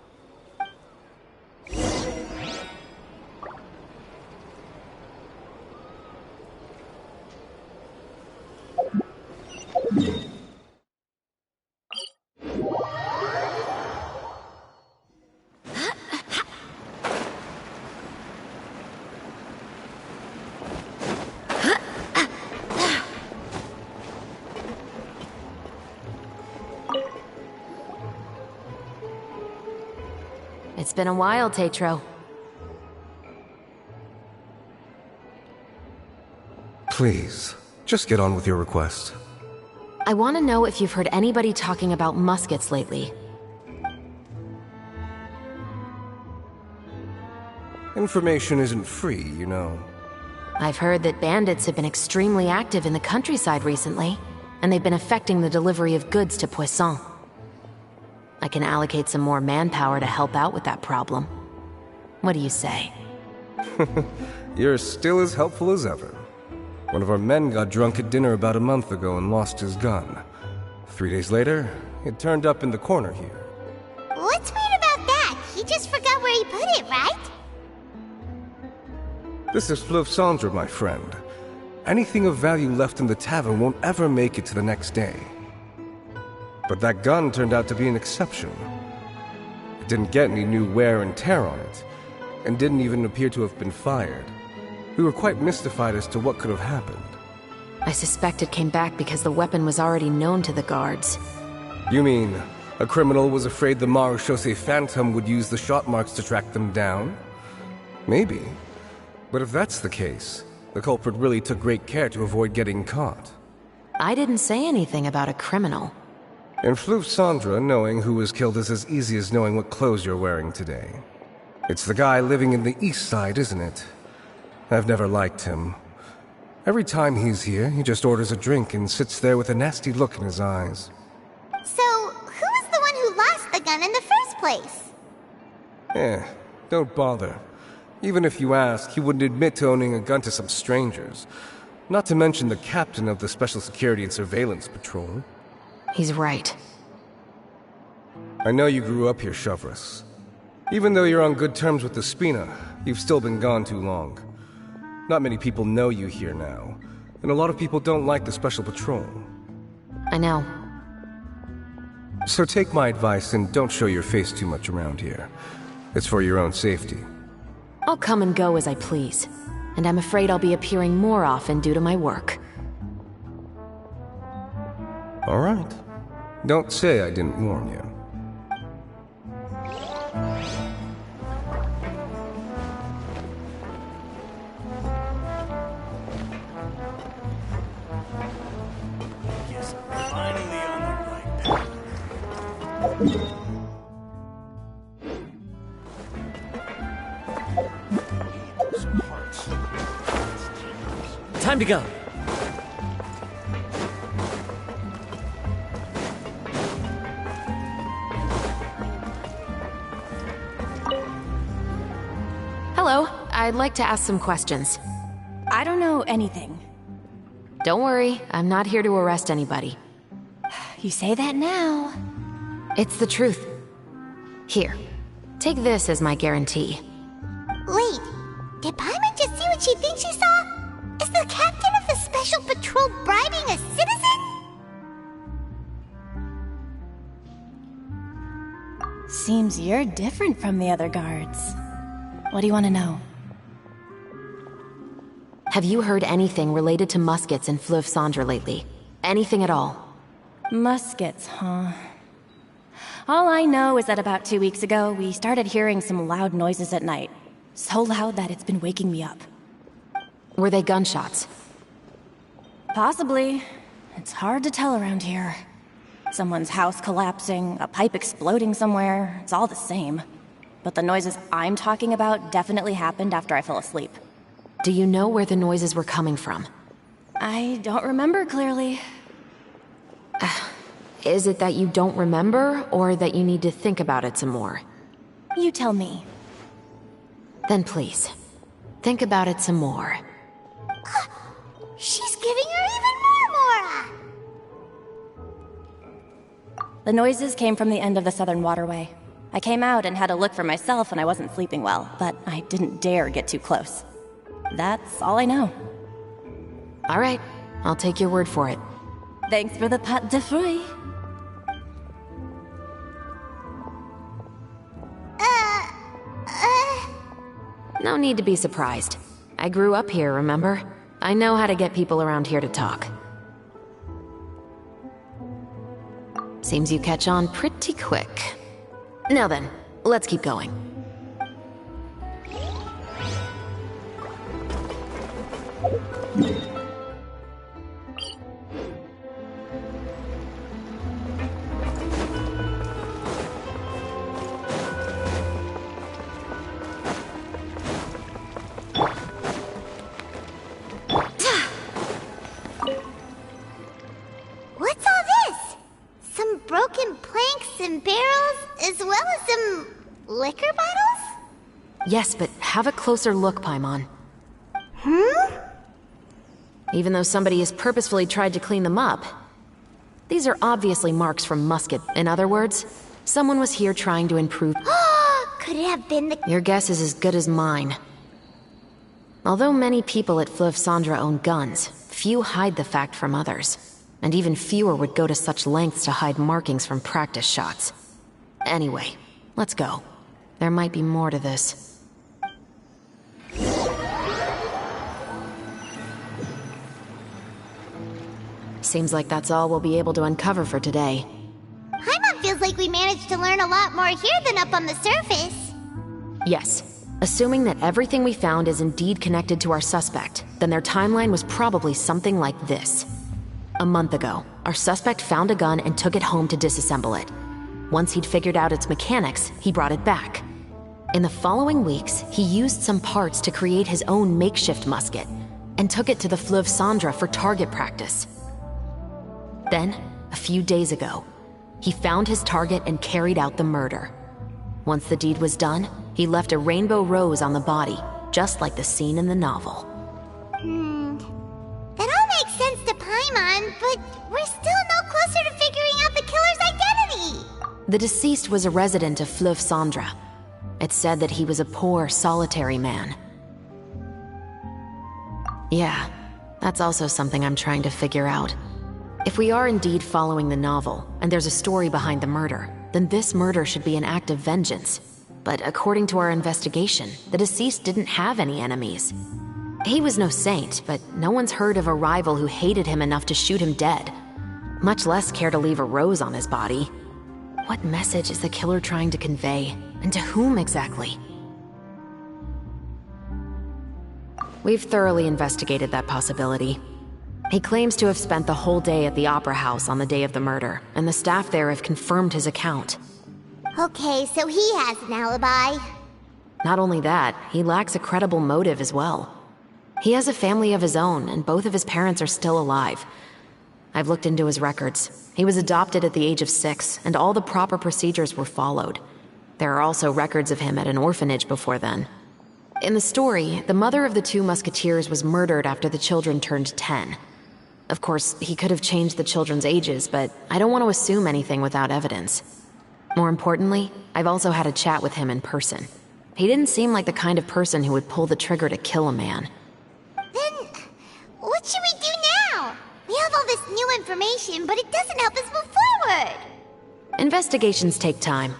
It's been a while, Tetro. Please, just get on with your request. I want to know if you've heard anybody talking about muskets lately. Information isn't free, you know. I've heard that bandits have been extremely active in the countryside recently, and they've been affecting the delivery of goods to Poisson. I can allocate some more manpower to help out with that problem. What do you say? You're still as helpful as ever. One of our men got drunk at dinner about a month ago and lost his gun. 3 days later, it turned up in the corner here. What's weird about that? He just forgot where he put it, right? This is Fleuve Cendre, my friend. Anything of value left in the tavern won't ever make it to the next day. But that gun turned out to be an exception. It didn't get any new wear and tear on it, and didn't even appear to have been fired. We were quite mystified as to what could have happened. I suspect it came back because the weapon was already known to the guards. You mean, a criminal was afraid the Marechaussee Phantom would use the shot marks to track them down? Maybe. But if that's the case, the culprit really took great care to avoid getting caught. I didn't say anything about a criminal. In Fleuve Cendre, knowing who was killed is as easy as knowing what clothes you're wearing today. It's the guy living in the east side, isn't it? I've never liked him. Every time he's here, he just orders a drink and sits there with a nasty look in his eyes. So, who was the one who lost the gun in the first place? Don't bother. Even if you ask, he wouldn't admit to owning a gun to some strangers. Not to mention the captain of the Special Security and Surveillance Patrol. He's right. I know you grew up here, Chevres. Even though you're on good terms with the Spina, you've still been gone too long. Not many people know you here now, and a lot of people don't like the Special Patrol. I know. So take my advice and don't show your face too much around here. It's for your own safety. I'll come and go as I please, and I'm afraid I'll be appearing more often due to my work. All right. Don't say I didn't warn you. Yes, finally on the right path. Time to go. Hello, I'd like to ask some questions. I don't know anything. Don't worry, I'm not here to arrest anybody. You say that now. It's the truth. Here, take this as my guarantee. Wait, did Paimon just see what she thinks she saw? Is the captain of the Special Patrol bribing a citizen? Seems you're different from the other guards. What do you want to know? Have you heard anything related to muskets in Fleuve Cendre lately? Anything at all? Muskets, huh? All I know is that about 2 weeks ago, we started hearing some loud noises at night. So loud that it's been waking me up. Were they gunshots? Possibly. It's hard to tell around here. Someone's house collapsing, a pipe exploding somewhere, it's all the same. But the noises I'm talking about definitely happened after I fell asleep. Do you know where the noises were coming from? I don't remember clearly. Is it that you don't remember, or that you need to think about it some more? You tell me. Then please, think about it some more. She's giving her even more Mora! The noises came from the end of the Southern Waterway. I came out and had a look for myself and I wasn't sleeping well, but I didn't dare get too close. That's all I know. All right, I'll take your word for it. Thanks for the pâte de fruits. No need to be surprised. I grew up here, remember? I know how to get people around here to talk. Seems you catch on pretty quick. Now then, let's keep going. What's all this? Some broken planks and barrels, as well as some liquor bottles? Yes, but have a closer look, Paimon. Even though somebody has purposefully tried to clean them up, these are obviously marks from Musket. In other words, someone was here trying to improve. Could it have been the... Your guess is as good as mine. Although many people at Fleuve Cendre own guns, few hide the fact from others. And even fewer would go to such lengths to hide markings from practice shots. Anyway, let's go. There might be more to this. Seems like that's all we'll be able to uncover for today. Paimon feels like we managed to learn a lot more here than up on the surface. Yes. Assuming that everything we found is indeed connected to our suspect, then their timeline was probably something like this. A month ago, our suspect found a gun and took it home to disassemble it. Once he'd figured out its mechanics, he brought it back. In the following weeks, he used some parts to create his own makeshift musket, and took it to the Fleuve Cendre for target practice. Then, a few days ago, he found his target and carried out the murder. Once the deed was done, he left a rainbow rose on the body, just like the scene in the novel. That all makes sense to Paimon, but we're still no closer to figuring out the killer's identity! The deceased was a resident of Fleuve Cendre. It's said that he was a poor, solitary man. Yeah, that's also something I'm trying to figure out. If we are indeed following the novel, and there's a story behind the murder, then this murder should be an act of vengeance. But according to our investigation, the deceased didn't have any enemies. He was no saint, but no one's heard of a rival who hated him enough to shoot him dead, much less care to leave a rose on his body. What message is the killer trying to convey, and to whom exactly? We've thoroughly investigated that possibility. He claims to have spent the whole day at the Opera House on the day of the murder, and the staff there have confirmed his account. Okay, so he has an alibi. Not only that, he lacks a credible motive as well. He has a family of his own, and both of his parents are still alive. I've looked into his records. He was adopted at the age of 6, and all the proper procedures were followed. There are also records of him at an orphanage before then. In the story, the mother of the 2 musketeers was murdered after the children turned 10. Of course, he could have changed the children's ages, but I don't want to assume anything without evidence. More importantly, I've also had a chat with him in person. He didn't seem like the kind of person who would pull the trigger to kill a man. Then, what should we do now? We have all this new information, but it doesn't help us move forward. Investigations take time.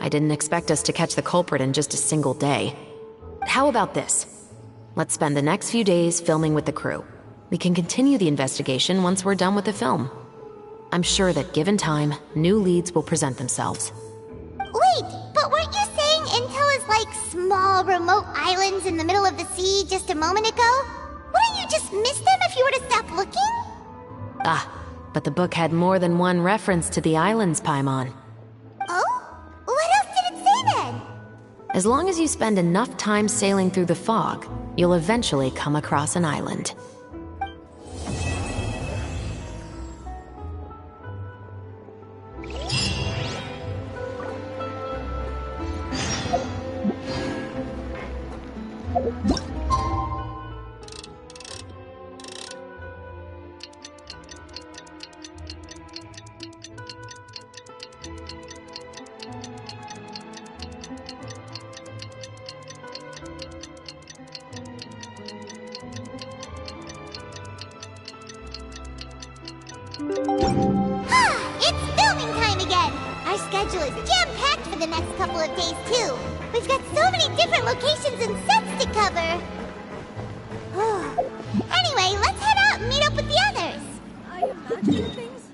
I didn't expect us to catch the culprit in just a single day. How about this? Let's spend the next few days filming with the crew. We can continue the investigation once we're done with the film. I'm sure that given time, new leads will present themselves. Wait, but weren't you saying Intel is like small, remote islands in the middle of the sea just a moment ago? Wouldn't you just miss them if you were to stop looking? Ah, but the book had more than one reference to the islands, Paimon. Oh? What else did it say then? As long as you spend enough time sailing through the fog, you'll eventually come across an island. It's filming time again! Our schedule is jam-packed for the next couple of days, too. We've got so many different locations and sets to cover. Anyway, let's head out and meet up with the others. I imagine things.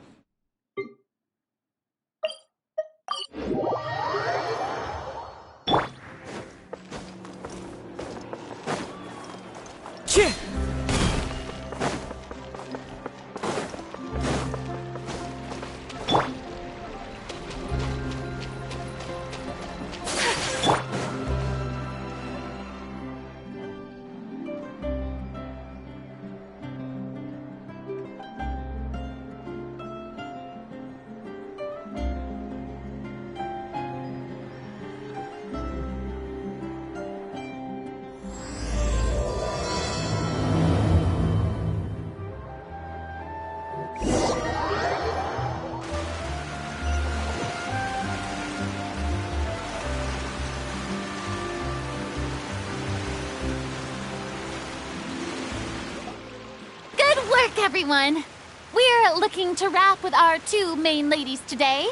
Everyone, we're looking to wrap with our 2 main ladies today.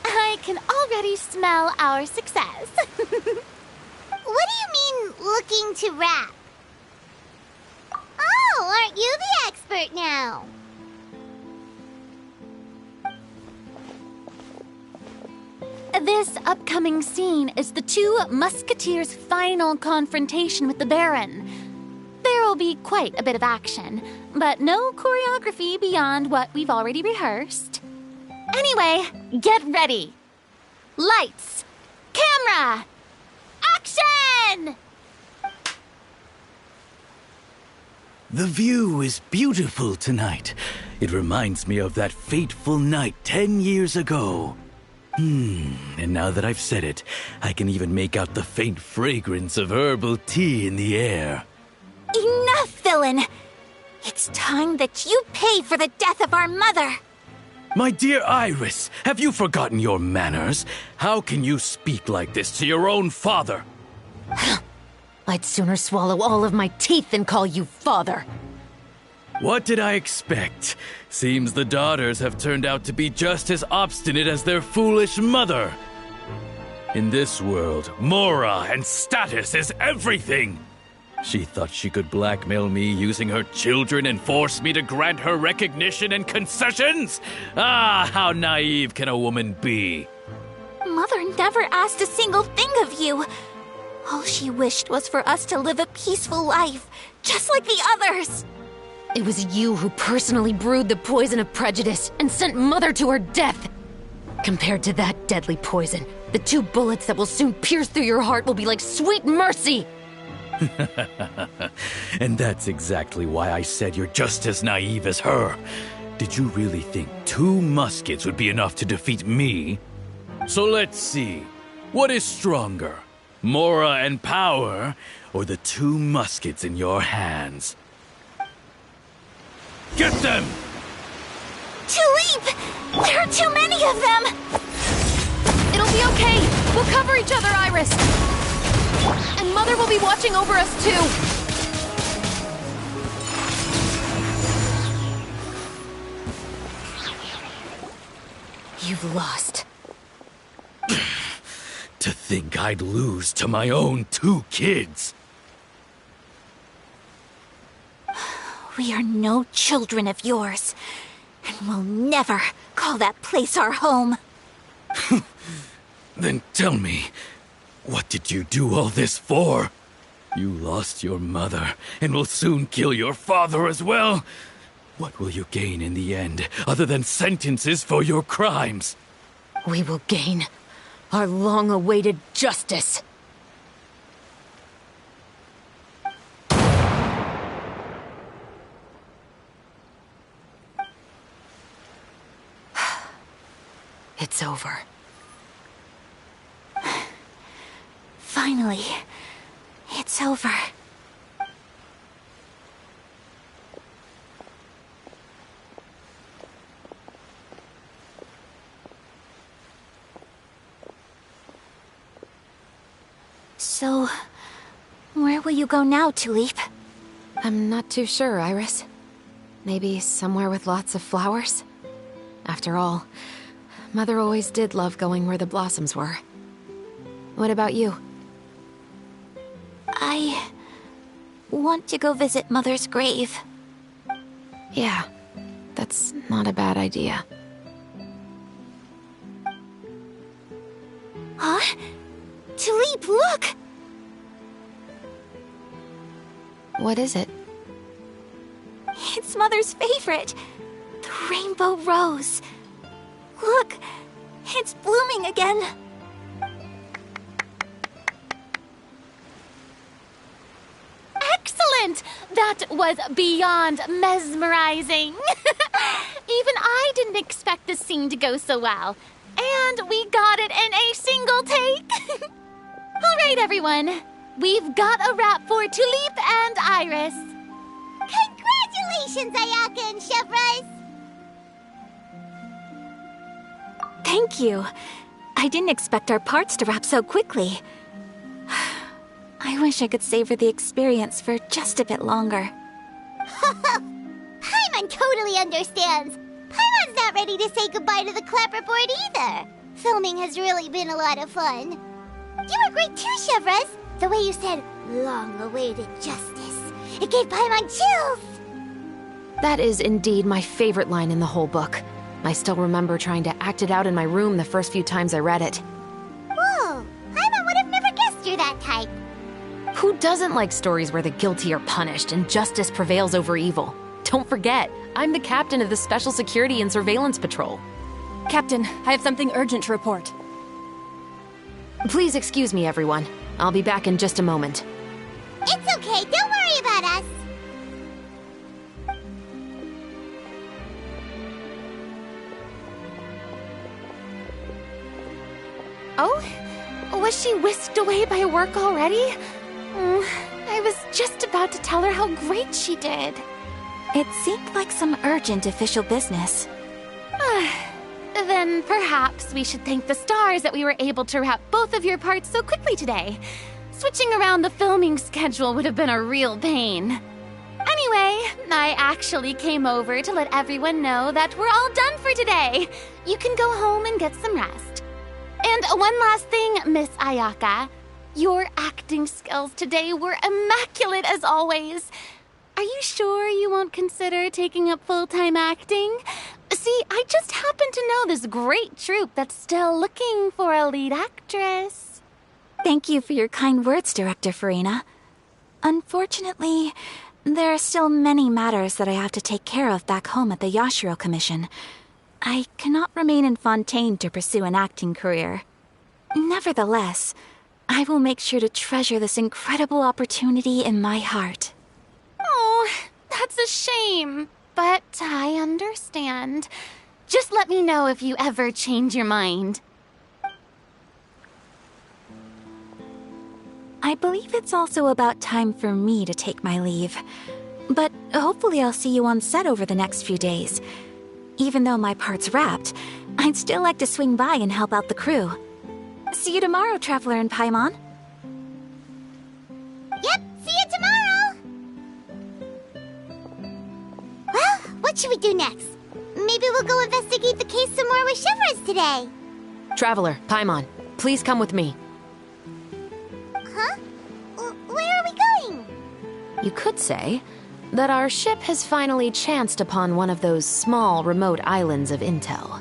I can already smell our success. What do you mean, looking to wrap? Oh, aren't you the expert now? This upcoming scene is the 2 musketeers' final confrontation with the Baron. There will be quite a bit of action, but no choreography beyond what we've already rehearsed. Anyway, get ready. Lights, camera, action! The view is beautiful tonight. It reminds me of that fateful night 10 years ago. And now that I've said it, I can even make out the faint fragrance of herbal tea in the air. Enough, villain! It's time that you pay for the death of our mother! My dear Iris, have you forgotten your manners? How can you speak like this to your own father? I'd sooner swallow all of my teeth than call you father. What did I expect? Seems the daughters have turned out to be just as obstinate as their foolish mother. In this world, Mora and status is everything. She thought she could blackmail me using her children and force me to grant her recognition and concessions? Ah, how naive can a woman be? Mother never asked a single thing of you. All she wished was for us to live a peaceful life, just like the others. It was you who personally brewed the poison of prejudice and sent Mother to her death. Compared to that deadly poison, the 2 bullets that will soon pierce through your heart will be like sweet mercy. And that's exactly why I said you're just as naive as her. Did you really think 2 muskets would be enough to defeat me? So let's see. What is stronger? Mora and power, or the 2 muskets in your hands? Get them! Tulip! There are too many of them! It'll be okay. We'll cover each other, Iris. And Mother will be watching over us, too. You've lost. To think I'd lose to my own 2 kids. We are no children of yours, and we'll never call that place our home. Then tell me, what did you do all this for? You lost your mother, and will soon kill your father as well. What will you gain in the end, other than sentences for your crimes? We will gain our long-awaited justice. It's over. Finally, it's over. So, where will you go now, Tulip? I'm not too sure, Iris. Maybe somewhere with lots of flowers? After all, Mother always did love going where the blossoms were. What about you? I want to go visit Mother's grave. Yeah, that's not a bad idea. Huh? Tulip, look! What is it? It's Mother's favorite. The rainbow rose. Look, it's blooming again. Excellent! That was beyond mesmerizing. Even I didn't expect this scene to go so well. And we got it in a single take. All right, everyone. We've got a wrap for Tulip and Iris. Congratulations, Ayaka and Chevres! Thank you. I didn't expect our parts to wrap so quickly. I wish I could savor the experience for just a bit longer. Paimon totally understands. Paimon's not ready to say goodbye to the clapperboard either. Filming has really been a lot of fun. You were great too, Chevres. The way you said, long-awaited justice. It gave Paimon chills. That is indeed my favorite line in the whole book. I still remember trying to act it out in my room the first few times I read it. Whoa, Paimon would have never guessed you're that type. Who doesn't like stories where the guilty are punished and justice prevails over evil? Don't forget, I'm the captain of the Special Security and Surveillance Patrol. Captain, I have something urgent to report. Please excuse me, everyone. I'll be back in just a moment. It's okay, don't worry about us. Oh? Was she whisked away by work already? I was just about to tell her how great she did. It seemed like some urgent official business. Then perhaps we should thank the stars that we were able to wrap both of your parts so quickly today. Switching around the filming schedule would have been a real pain. Anyway, Anyway, I actually came over to let everyone know that we're all done for today. You can go home and get some rest. And one last thing, Miss Ayaka. Your acting skills today were immaculate as always. Are you sure you won't consider taking up full-time acting? See, I just happen to know this great troupe that's still looking for a lead actress. Thank you for your kind words, Director Farina. Unfortunately, there are still many matters that I have to take care of back home at the Yashiro Commission. I cannot remain in Fontaine to pursue an acting career. Nevertheless, I will make sure to treasure this incredible opportunity in my heart. Oh, that's a shame. But I understand. Just let me know if you ever change your mind. I believe it's also about time for me to take my leave. But hopefully I'll see you on set over the next few days. Even though my part's wrapped, I'd still like to swing by and help out the crew. See you tomorrow, Traveler and Paimon. Yep, see you tomorrow! Well, what should we do next? Maybe we'll go investigate the case some more with Chevres today. Traveler, Paimon, please come with me. Huh? Where are we going? You could say that our ship has finally chanced upon one of those small, remote islands of intel.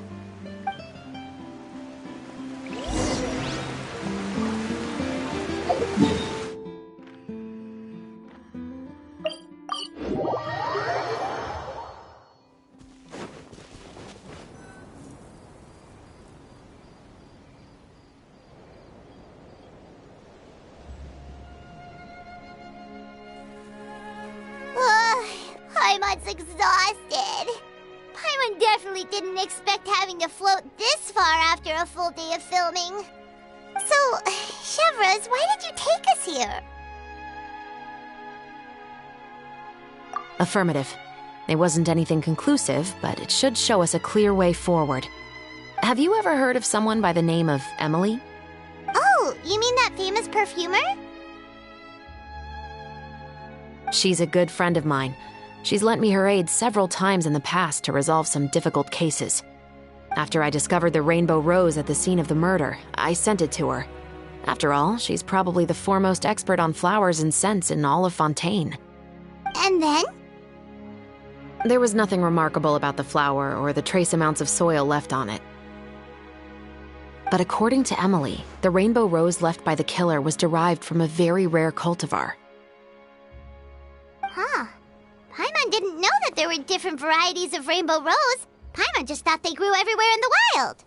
Paimon's exhausted. Paimon definitely didn't expect having to float this far after a full day of filming. So, Chevres, why did you take us here? Affirmative. It wasn't anything conclusive, but it should show us a clear way forward. Have you ever heard of someone by the name of Emily? Oh, you mean that famous perfumer? She's a good friend of mine. She's lent me her aid several times in the past to resolve some difficult cases. After I discovered the rainbow rose at the scene of the murder, I sent it to her. After all, she's probably the foremost expert on flowers and scents in all of Fontaine. And then? There was nothing remarkable about the flower or the trace amounts of soil left on it. But according to Emily, the rainbow rose left by the killer was derived from a very rare cultivar. Huh. Paimon didn't know that there were different varieties of rainbow rose. Paimon just thought they grew everywhere in the wild.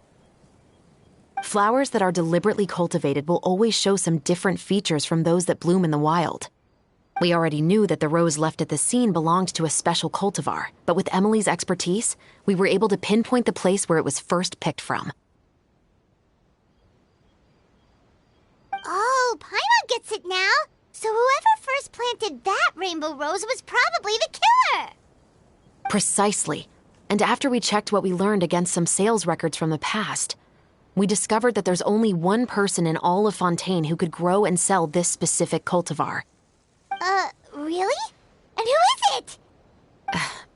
Flowers that are deliberately cultivated will always show some different features from those that bloom in the wild. We already knew that the rose left at the scene belonged to a special cultivar, but with Emily's expertise, we were able to pinpoint the place where it was first picked from. Oh, Paimon gets it now. So whoever first planted that rainbow rose was probably the killer! Precisely. And after we checked what we learned against some sales records from the past, we discovered that there's only one person in all of Fontaine who could grow and sell this specific cultivar. Really? And who is it?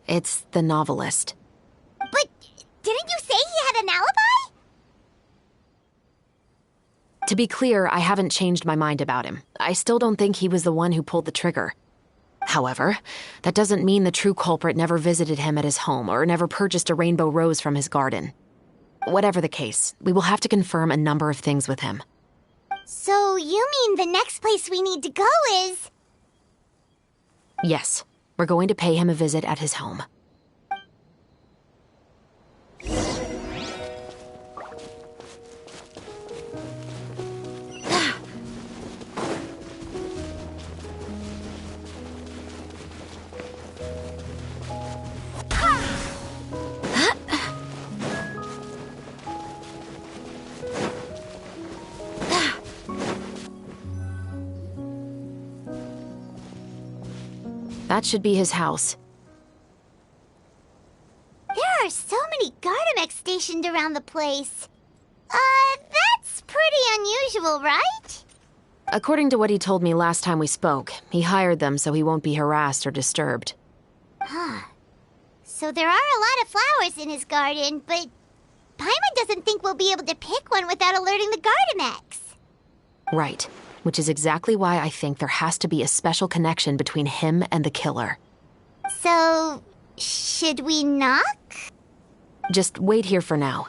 It's the novelist. But didn't you say he had an alibi? To be clear, I haven't changed my mind about him. I still don't think he was the one who pulled the trigger. However, that doesn't mean the true culprit never visited him at his home or never purchased a rainbow rose from his garden. Whatever the case, we will have to confirm a number of things with him. So you mean the next place we need to go is... Yes, we're going to pay him a visit at his home. That should be his house. There are so many Gardamex stationed around the place. That's pretty unusual, right? According to what he told me last time we spoke, he hired them so he won't be harassed or disturbed. Huh. So there are a lot of flowers in his garden, but Paimon doesn't think we'll be able to pick one without alerting the Gardemex. Right. Which is exactly why I think there has to be a special connection between him and the killer. So, should we knock? Just wait here for now.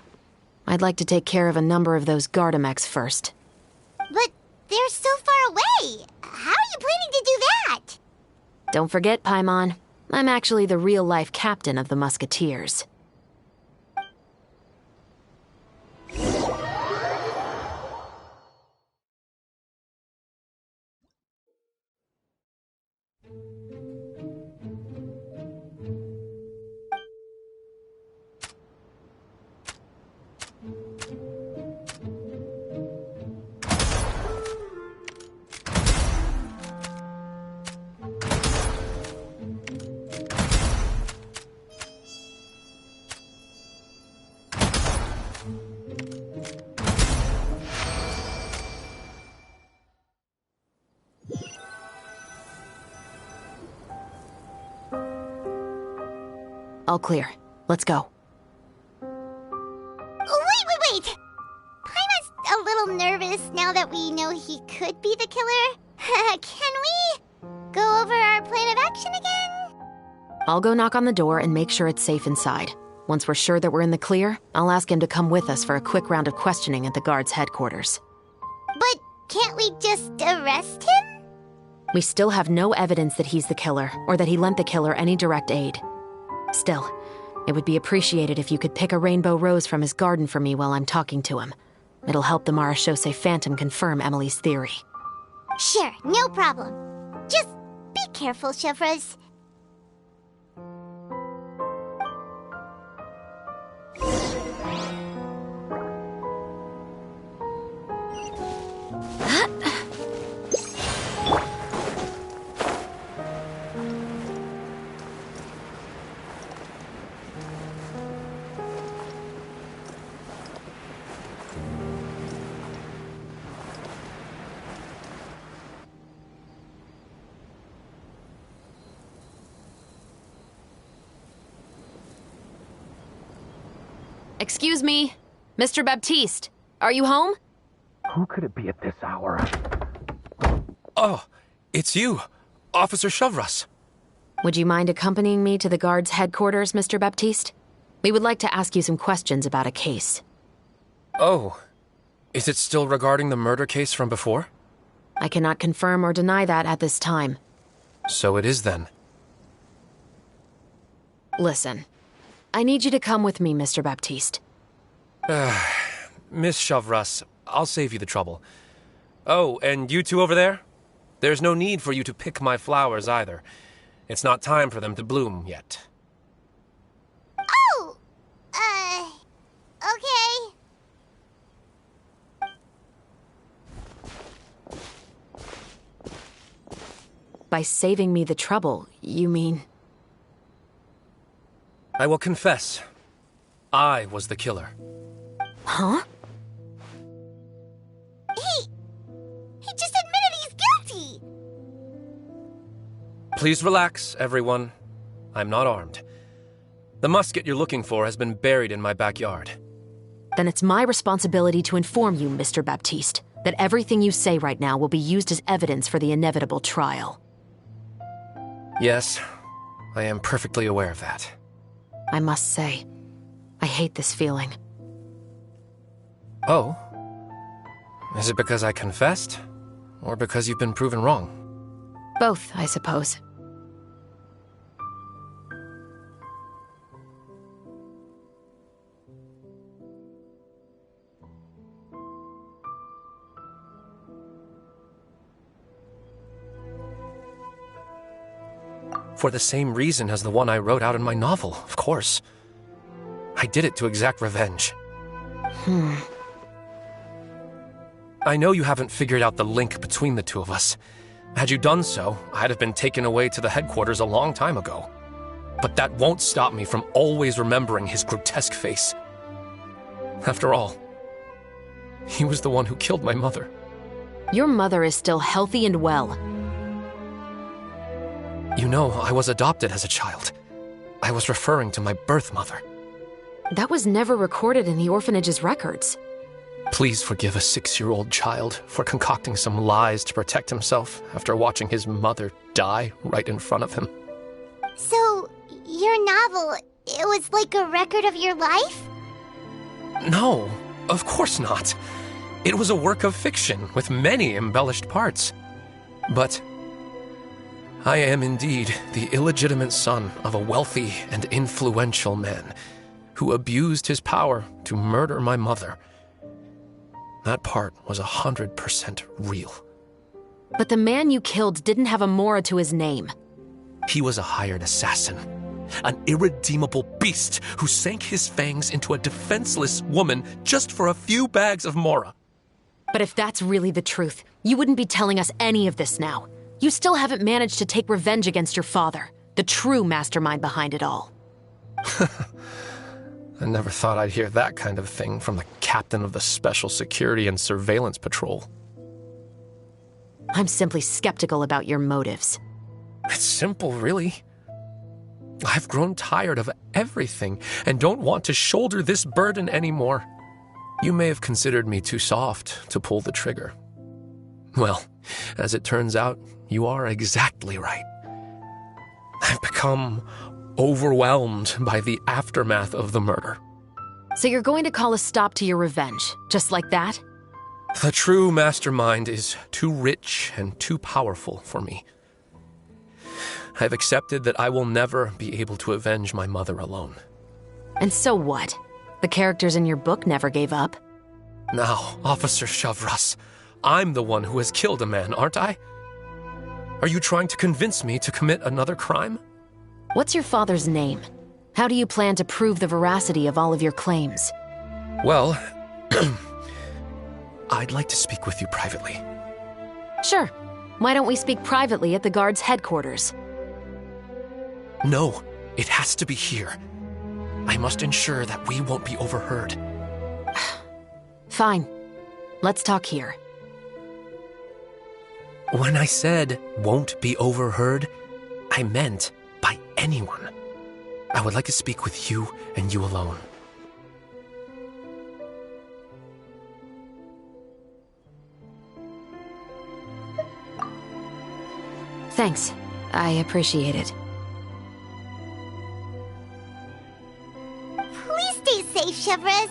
I'd like to take care of a number of those Gardemex first. But they're so far away. How are you planning to do that? Don't forget, Paimon, I'm actually the real-life captain of the Musketeers. All clear. Let's go. Wait! Paimon's a little nervous now that we know he could be the killer. Can we go over our plan of action again? I'll go knock on the door and make sure it's safe inside. Once we're sure that we're in the clear, I'll ask him to come with us for a quick round of questioning at the guard's headquarters. But can't we just arrest him? We still have no evidence that he's the killer, or that he lent the killer any direct aid. Still, it would be appreciated if you could pick a rainbow rose from his garden for me while I'm talking to him. It'll help the Marechaussee Phantom confirm Emily's theory. Sure, no problem. Just be careful, Chevreuse. Excuse me, Mr. Baptiste, are you home? Who could it be at this hour? Oh, it's you, Officer Chevreuse. Would you mind accompanying me to the guard's headquarters, Mr. Baptiste? We would like to ask you some questions about a case. Oh, is it still regarding the murder case from before? I cannot confirm or deny that at this time. So it is then. Listen, I need you to come with me, Mr. Baptiste. Miss Chevreuse, I'll save you the trouble. Oh, and you two over there? There's no need for you to pick my flowers either. It's not time for them to bloom yet. Oh! Okay. By saving me the trouble, you mean... I will confess. I was the killer. Huh? He just admitted he's guilty! Please relax, everyone. I'm not armed. The musket you're looking for has been buried in my backyard. Then it's my responsibility to inform you, Mr. Baptiste, that everything you say right now will be used as evidence for the inevitable trial. Yes, I am perfectly aware of that. I must say, I hate this feeling. Oh? Is it because I confessed? Or because you've been proven wrong? Both, I suppose. For the same reason as the one I wrote out in my novel, of course. I did it to exact revenge. I know you haven't figured out the link between the two of us. Had you done so, I'd have been taken away to the headquarters a long time ago. But that won't stop me from always remembering his grotesque face. After all, he was the one who killed my mother. Your mother is still healthy and well. You know, I was adopted as a child. I was referring to my birth mother. That was never recorded in the orphanage's records. Please forgive a 6-year-old child for concocting some lies to protect himself after watching his mother die right in front of him. So, your novel, it was like a record of your life? No, of course not. It was a work of fiction with many embellished parts. But I am indeed the illegitimate son of a wealthy and influential man who abused his power to murder my mother. That part was 100% real. But the man you killed didn't have a Mora to his name. He was a hired assassin, an irredeemable beast who sank his fangs into a defenseless woman just for a few bags of Mora. But if that's really the truth, you wouldn't be telling us any of this now. You still haven't managed to take revenge against your father, the true mastermind behind it all. I never thought I'd hear that kind of thing from the captain of the Special Security and Surveillance Patrol. I'm simply skeptical about your motives. It's simple, really. I've grown tired of everything and don't want to shoulder this burden anymore. You may have considered me too soft to pull the trigger. Well, as it turns out, you are exactly right. I've become overwhelmed by the aftermath of the murder. So you're going to call a stop to your revenge, just like that? The true mastermind is too rich and too powerful for me. I've accepted that I will never be able to avenge my mother alone. And so what? The characters in your book never gave up. Now, Officer Shavras, I'm the one who has killed a man, aren't I? Are you trying to convince me to commit another crime? What's your father's name? How do you plan to prove the veracity of all of your claims? Well, I'd like to speak with you privately. Sure. Why don't we speak privately at the guard's headquarters? No, it has to be here. I must ensure that we won't be overheard. Fine. Let's talk here. When I said won't be overheard, I meant by anyone. I would like to speak with you and you alone. Thanks. I appreciate it. Please stay safe, Chevres.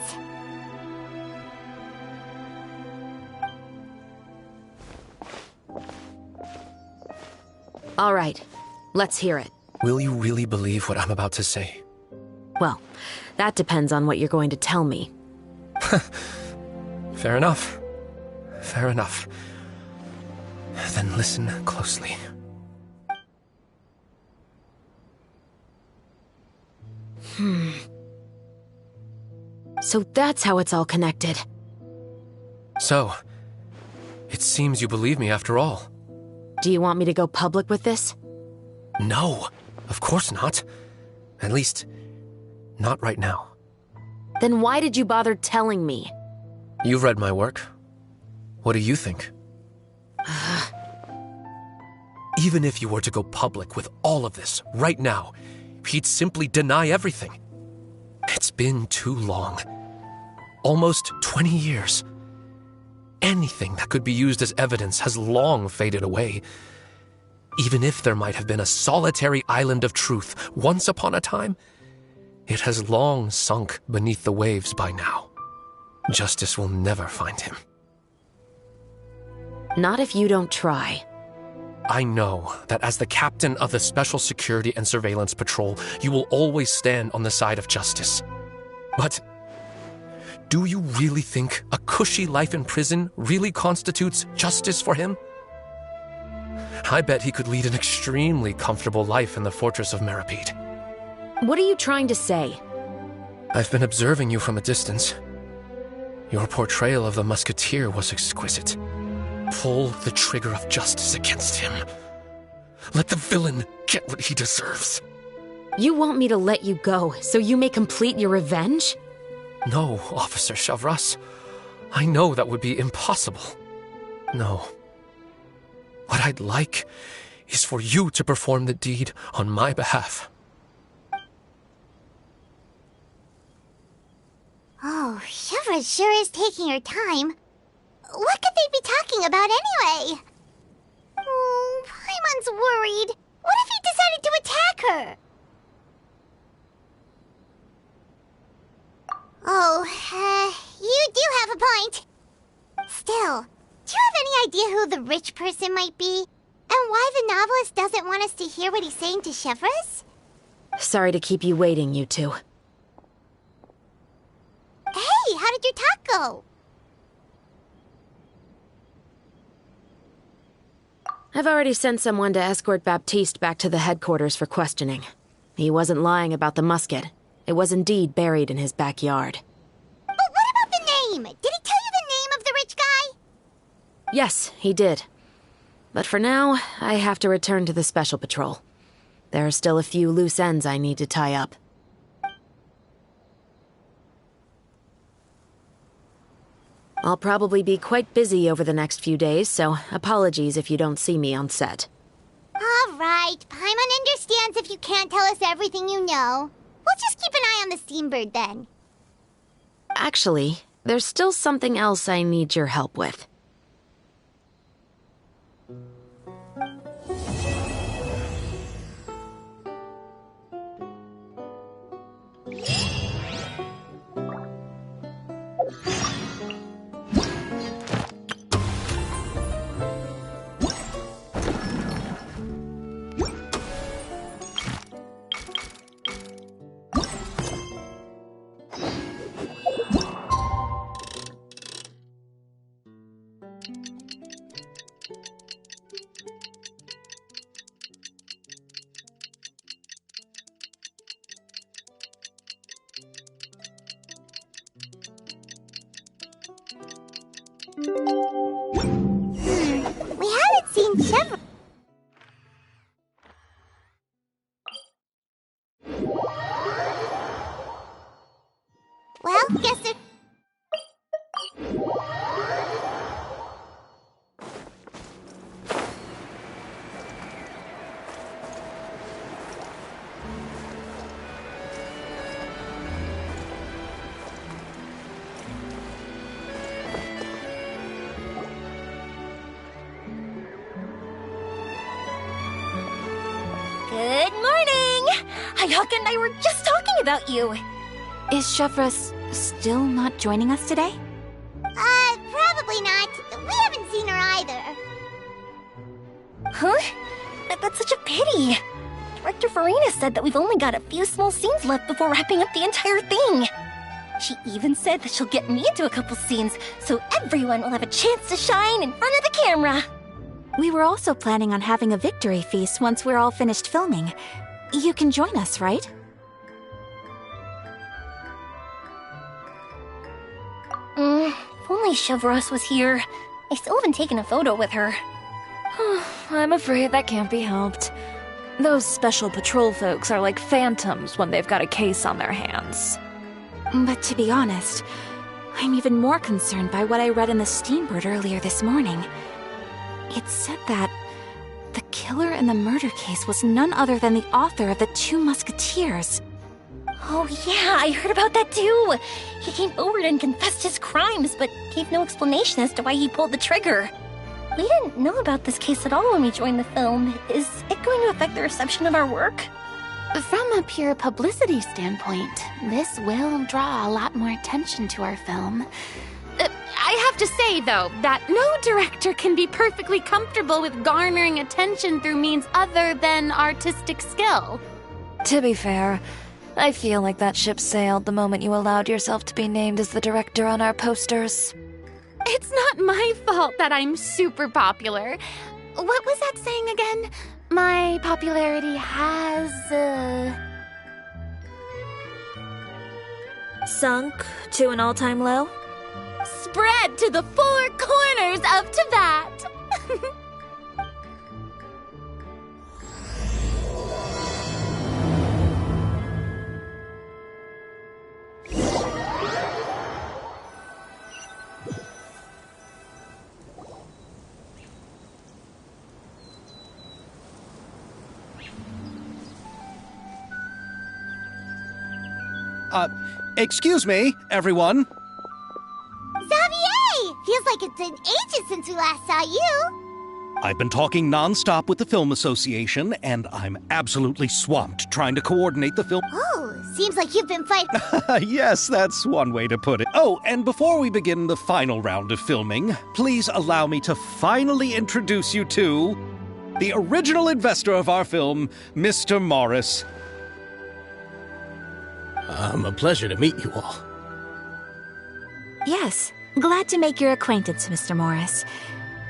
All right. Let's hear it. Will you really believe what I'm about to say? Well, that depends on what you're going to tell me. Fair enough. Fair enough. Then listen closely. So that's how it's all connected. So, it seems you believe me after all. Do you want me to go public with this? No, of course not. At least, not right now. Then why did you bother telling me? You've read my work. What do you think? Even if you were to go public with all of this right now, he'd simply deny everything. It's been too long. Almost 20 years. Anything that could be used as evidence has long faded away. Even if there might have been a solitary island of truth once upon a time, it has long sunk beneath the waves by now. Justice will never find him. Not if you don't try. I know that as the captain of the Special Security and Surveillance Patrol, you will always stand on the side of justice. But do you really think a cushy life in prison really constitutes justice for him? I bet he could lead an extremely comfortable life in the fortress of Meripede. What are you trying to say? I've been observing you from a distance. Your portrayal of the musketeer was exquisite. Pull the trigger of justice against him. Let the villain get what he deserves. You want me to let you go so you may complete your revenge? No, Officer Shavras. I know that would be impossible. No. What I'd like is for you to perform the deed on my behalf. Oh, Chevra sure is taking her time. What could they be talking about anyway? Oh, Paimon's worried. What if he decided to attack her? Oh, you do have a point. Still, do you have any idea who the rich person might be? And why the novelist doesn't want us to hear what he's saying to Chevra's? Sorry to keep you waiting, you two. Hey, how did your talk go? I've already sent someone to escort Baptiste back to the headquarters for questioning. He wasn't lying about the musket. It was indeed buried in his backyard. But what about the name? Did he tell you the name of the rich guy? Yes, he did. But for now, I have to return to the Special Patrol. There are still a few loose ends I need to tie up. I'll probably be quite busy over the next few days, so apologies if you don't see me on set. All right, Paimon understands if you can't tell us everything you know. We'll just keep an eye on the Steambird then. Actually, there's still something else I need your help with. We haven't seen Chevra. Well, guess it. Good morning! Hayaka and I were just talking about you. Is Chevra still not joining us today? Probably not. We haven't seen her either. Huh? That's such a pity. Director Farina said that we've only got a few small scenes left before wrapping up the entire thing. She even said that she'll get me into a couple scenes, so everyone will have a chance to shine in front of the camera. We were also planning on having a victory feast once we're all finished filming. You can join us, right? If only Chevros was here. I still haven't taken a photo with her. I'm afraid that can't be helped. Those Special Patrol folks are like phantoms when they've got a case on their hands. But to be honest, I'm even more concerned by what I read in the Steambird earlier this morning. It said that the killer in the murder case was none other than the author of the Two Musketeers. Oh yeah, I heard about that too. He came forward and confessed his crimes, but gave no explanation as to why he pulled the trigger. We didn't know about this case at all when we joined the film. Is it going to affect the reception of our work? From a pure publicity standpoint, this will draw a lot more attention to our film. I have to say, though, that no director can be perfectly comfortable with garnering attention through means other than artistic skill. To be fair, I feel like that ship sailed the moment you allowed yourself to be named as the director on our posters. It's not my fault that I'm super popular. What was that saying again? My popularity has, Sunk to an all-time low? spread to the four corners of Teyvat. Excuse me, everyone. Xavier! Feels like it's been ages since we last saw you. I've been talking non-stop with the Film Association, and I'm absolutely swamped trying to coordinate the film. Oh, seems like you've been fighting. Yes, that's one way to put it. Oh, and before we begin the final round of filming, please allow me to finally introduce you to the original investor of our film, Mr. Morris. A pleasure to meet you all. Yes, glad to make your acquaintance, Mr. Morris.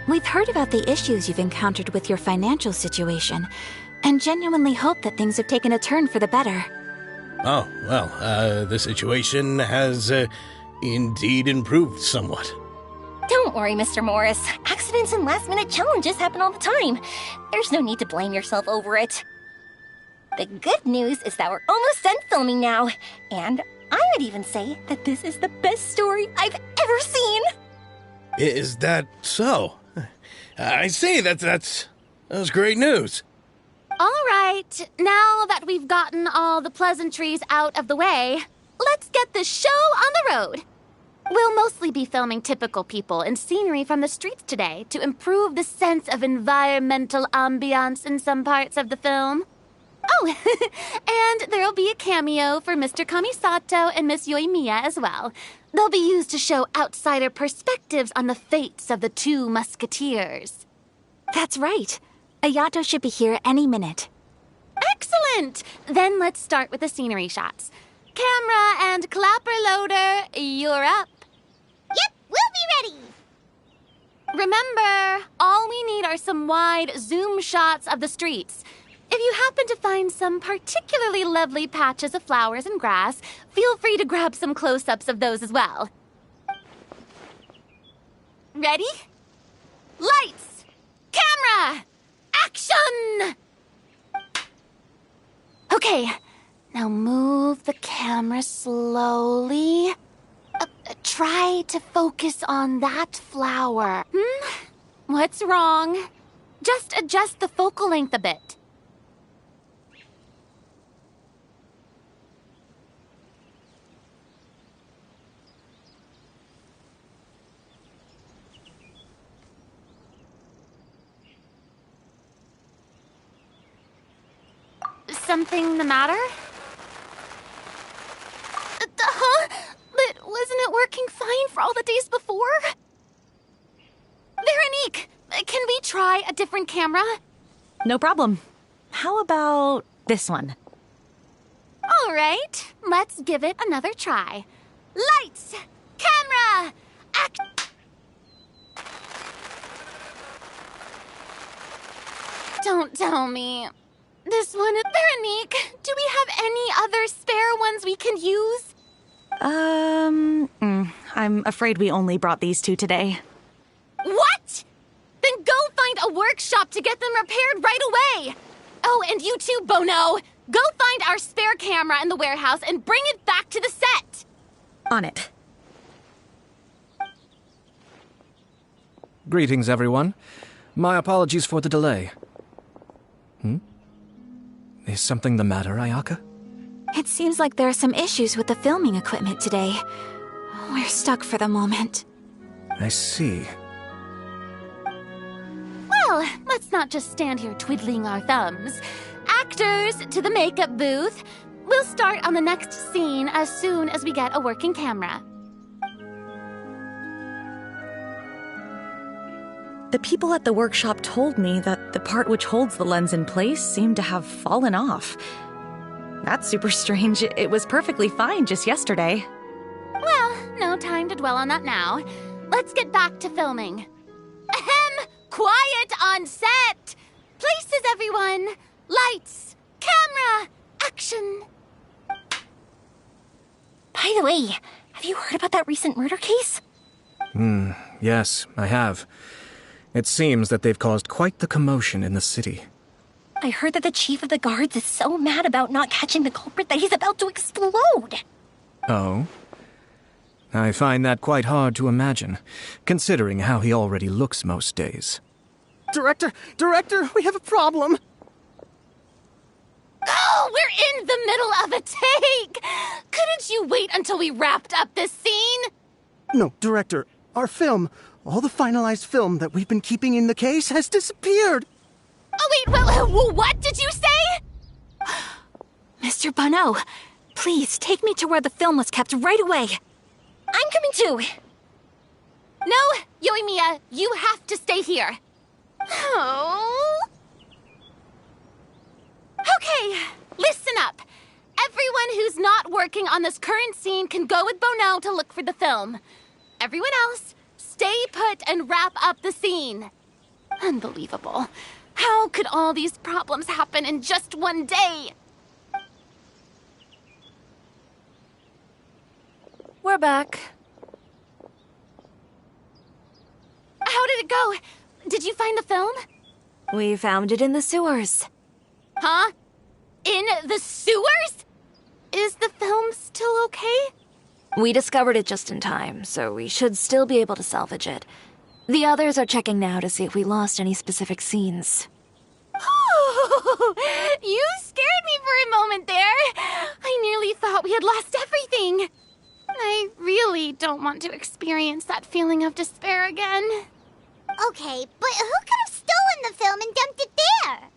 We've heard about the issues you've encountered with your financial situation, and genuinely hope that things have taken a turn for the better. Oh, well, the situation has indeed improved somewhat. Don't worry, Mr. Morris. Accidents and last-minute challenges happen all the time. There's no need to blame yourself over it. The good news is that we're almost done filming now, and I would even say that this is the best story I've ever seen. Is that so? I see, that's great news. All right, now that we've gotten all the pleasantries out of the way, let's get the show on the road. We'll mostly be filming typical people and scenery from the streets today to improve the sense of environmental ambiance in some parts of the film. Oh, and there'll be a cameo for Mr. Kamisato and Miss Yoimiya as well. They'll be used to show outsider perspectives on the fates of the two musketeers. That's right. Ayato should be here any minute. Excellent! Then let's start with the scenery shots. Camera and clapper loader, you're up. Yep, we'll be ready. Remember, all we need are some wide zoom shots of the streets. If you happen to find some particularly lovely patches of flowers and grass, feel free to grab some close-ups of those as well. Ready? Lights! Camera! Action! Okay, now move the camera slowly. Try to focus on that flower. What's wrong? Just adjust the focal length a bit. Something the matter? But wasn't it working fine for all the days before? Veronique, can we try a different camera? No problem. How about this one? All right, let's give it another try. Lights! Camera! Don't tell me. This one, Veronique, do we have any other spare ones we can use? I'm afraid we only brought these two today. What? Then go find a workshop to get them repaired right away. Oh, and you too, Bono. Go find our spare camera in the warehouse and bring it back to the set. On it. Greetings, everyone. My apologies for the delay. Is something the matter, Ayaka? It seems like there are some issues with the filming equipment today. We're stuck for the moment. I see. Well, let's not just stand here twiddling our thumbs. Actors, to the makeup booth. We'll start on the next scene as soon as we get a working camera. The people at the workshop told me that the part which holds the lens in place seemed to have fallen off. That's super strange. It was perfectly fine just yesterday. Well, no time to dwell on that now. Let's get back to filming. Ahem! Quiet on set! Places, everyone! Lights! Camera! Action! By the way, have you heard about that recent murder case? Yes, I have. It seems that they've caused quite the commotion in the city. I heard that the chief of the guards is so mad about not catching the culprit that he's about to explode. Oh? I find that quite hard to imagine, considering how he already looks most days. Director, we have a problem. Oh, we're in the middle of a take! Couldn't Couldn't you wait until we wrapped up this scene? No, Director, our film, all the finalized film that we've been keeping in the case has disappeared. Oh, wait, what did you say? Mr. Bono, please take me to where the film was kept right away. I'm coming too. No, Yoimiya, you have to stay here. Oh. Okay, listen up. Everyone who's not working on this current scene can go with Bono to look for the film. Everyone else, stay put and wrap up the scene. Unbelievable. How could all these problems happen in just one day? We're back. How did it go? Did you find the film? We found it in the sewers. Huh? In the sewers? Is the film still okay? We discovered it just in time, so we should still be able to salvage it. The others are checking now to see if we lost any specific scenes. Oh, you scared me for a moment there. I nearly thought we had lost everything. I really don't want to experience that feeling of despair again. Okay, but who could have stolen the film and dumped it there?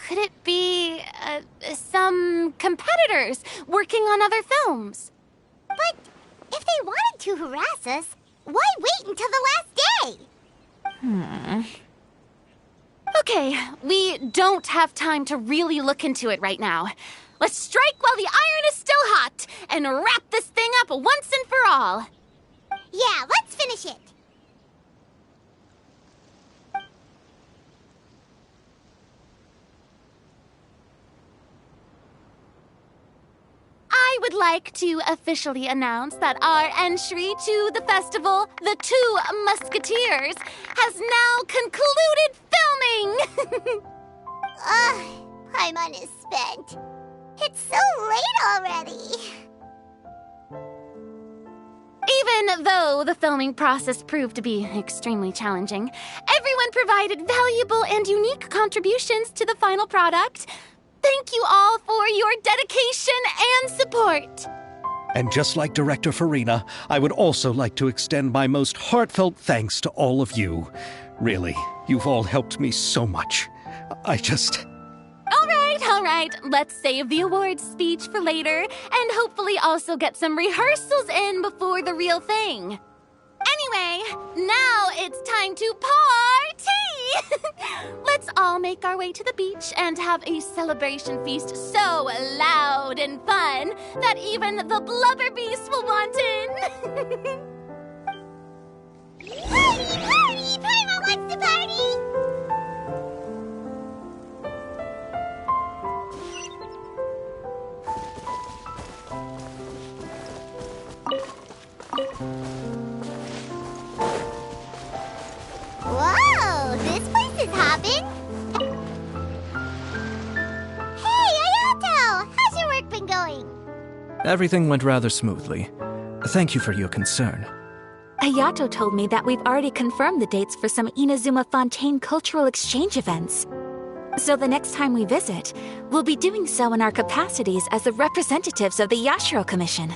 Could it be, some competitors working on other films? But if they wanted to harass us, why wait until the last day? Okay, we don't have time to really look into it right now. Let's strike while the iron is still hot and wrap this thing up once and for all. Yeah, let's finish it. I would like to officially announce that our entry to the festival, The Two Musketeers, has now concluded filming! Paimon is spent. It's so late already. Even though the filming process proved to be extremely challenging, everyone provided valuable and unique contributions to the final product. Thank you all for your dedication and support. And just like Director Farina, I would also like to extend my most heartfelt thanks to all of you. Really, you've all helped me so much. All right. Let's save the awards speech for later and hopefully also get some rehearsals in before the real thing. Anyway, now it's time to party! Let's all make our way to the beach and have a celebration feast so loud and fun that even the blubber beast will want in. Party! Paimon wants to party! Whoa, this place is hopping. Hey, Ayato! How's your work been going? Everything went rather smoothly. Thank you for your concern. Ayato told me that we've already confirmed the dates for some Inazuma Fontaine cultural exchange events. So the next time we visit, we'll be doing so in our capacities as the representatives of the Yashiro Commission.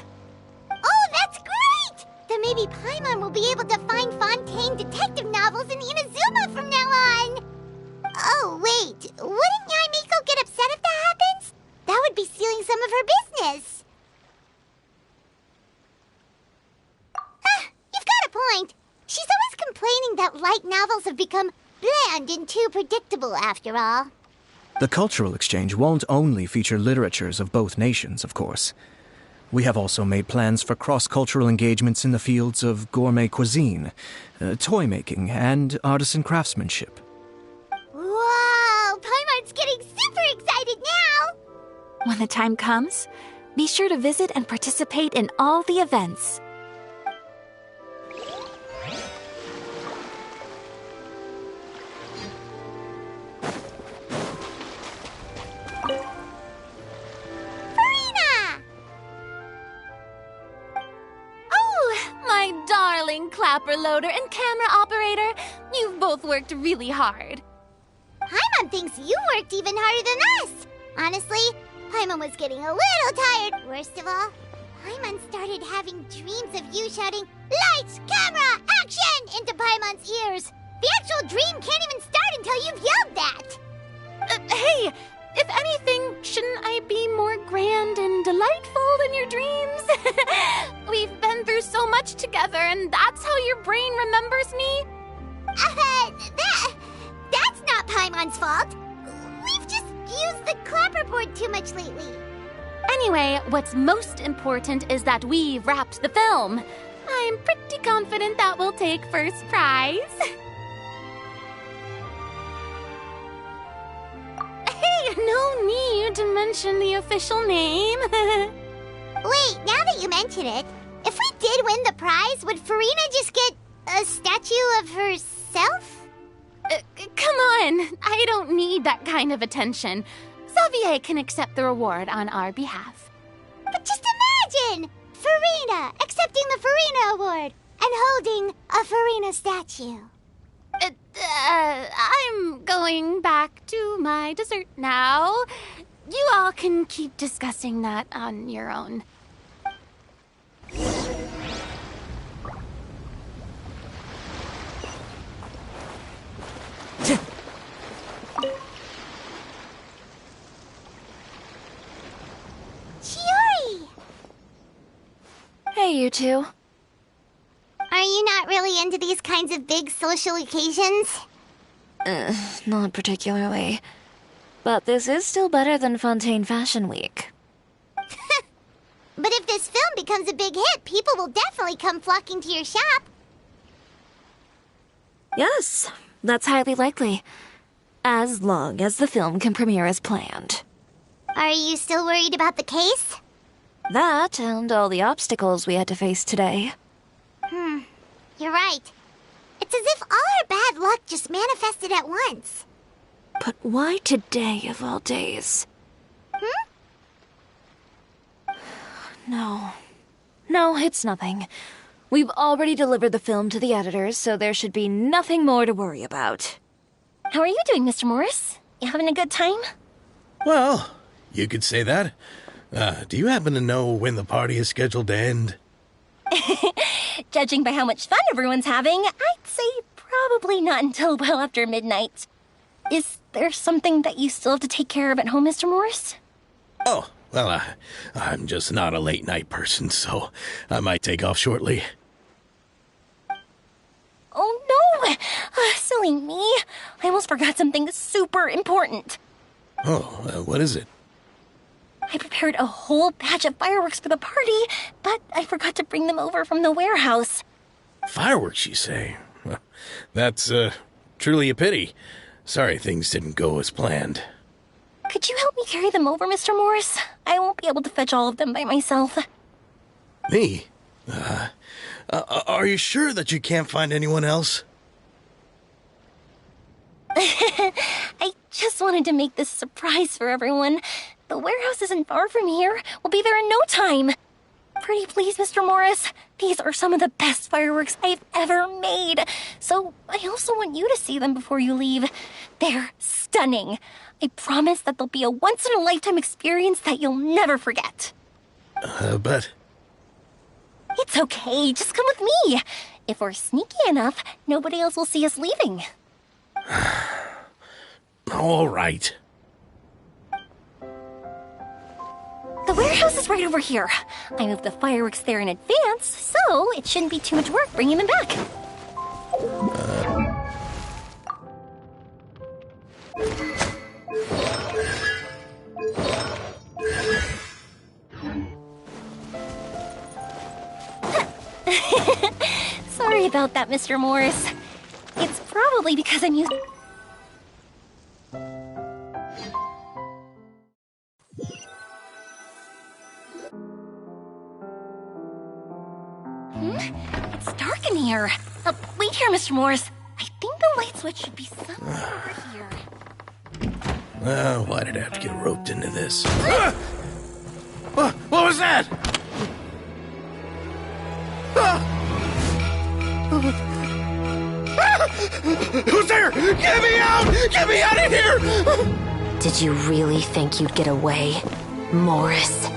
Oh, that's great! Then maybe Paimon will be able to find Fontaine detective novels in Inazuma from now on. Oh, wait. Wouldn't Yae Miko get upset if that happens? That would be stealing some of her business. You've got a point. She's always complaining that light novels have become bland and too predictable after all. The cultural exchange won't only feature literatures of both nations, of course. We have also made plans for cross-cultural engagements in the fields of gourmet cuisine, toy making, and artisan craftsmanship. Whoa! Paimon's getting super excited now! When the time comes, be sure to visit and participate in all the events. My darling clapper loader and camera operator, you've both worked really hard. Paimon thinks you worked even harder than us. Honestly, Paimon was getting a little tired. Worst of all, Paimon started having dreams of you shouting, "Lights, camera, action!" into Paimon's ears. The actual dream can't even start until you've yelled that. Hey, if anything, shouldn't I be more grand and delightful than your dreams? We've been through so much together, and that's how your brain remembers me? That's not Paimon's fault. We've just used the clapperboard too much lately. Anyway, what's most important is that we've wrapped the film. I'm pretty confident that we'll take first prize. Hey, no need to mention the official name. Wait, now that you mention it, if we did win the prize, would Farina just get a statue of herself? Come on, I don't need that kind of attention. Xavier can accept the reward on our behalf. But just imagine! Farina accepting the Farina Award and holding a Farina statue. I'm going back to my dessert now. You all can keep discussing that on your own. Chiori! Hey, you two. Are you not really into these kinds of big social occasions? Not particularly. But this is still better than Fontaine Fashion Week. But if this film becomes a big hit, people will definitely come flocking to your shop. Yes, that's highly likely. As long as the film can premiere as planned. Are you still worried about the case? That and all the obstacles we had to face today. You're right. It's as if all our bad luck just manifested at once. But why today of all days? No, it's nothing. We've already delivered the film to the editors, so there should be nothing more to worry about. How are you doing, Mr. Morris? You having a good time? Well, you could say that. Do you happen to know when the party is scheduled to end? Judging by how much fun everyone's having, I'd say probably not until well after midnight. Is there something that you still have to take care of at home, Mr. Morris? Oh, well, I'm just not a late night person, so I might take off shortly. Oh no! Silly me. I almost forgot something super important. Oh, what is it? I prepared a whole batch of fireworks for the party, but I forgot to bring them over from the warehouse. Fireworks, you say? Well, that's truly a pity. Sorry things didn't go as planned. Could you help me carry them over, Mr. Morris? I won't be able to fetch all of them by myself. Me? Are you sure that you can't find anyone else? I just wanted to make this surprise for everyone. The warehouse isn't far from here. We'll be there in no time. Pretty please, Mr. Morris. These are some of the best fireworks I've ever made. So I also want you to see them before you leave. They're stunning. I promise that they'll be a once-in-a-lifetime experience that you'll never forget. But... It's okay. Just come with me. If we're sneaky enough, nobody else will see us leaving. All right. The warehouse is right over here. I moved the fireworks there in advance, so it shouldn't be too much work bringing them back. Sorry about that, Mr. Morris. It's probably because I'm using... It's dark in here. Wait here, Mr. Morris. I think the light switch should be somewhere over here. Why did I have to get roped into this? What was that? Who's there? Get me out! Get me out of here! Did you really think you'd get away? Morris.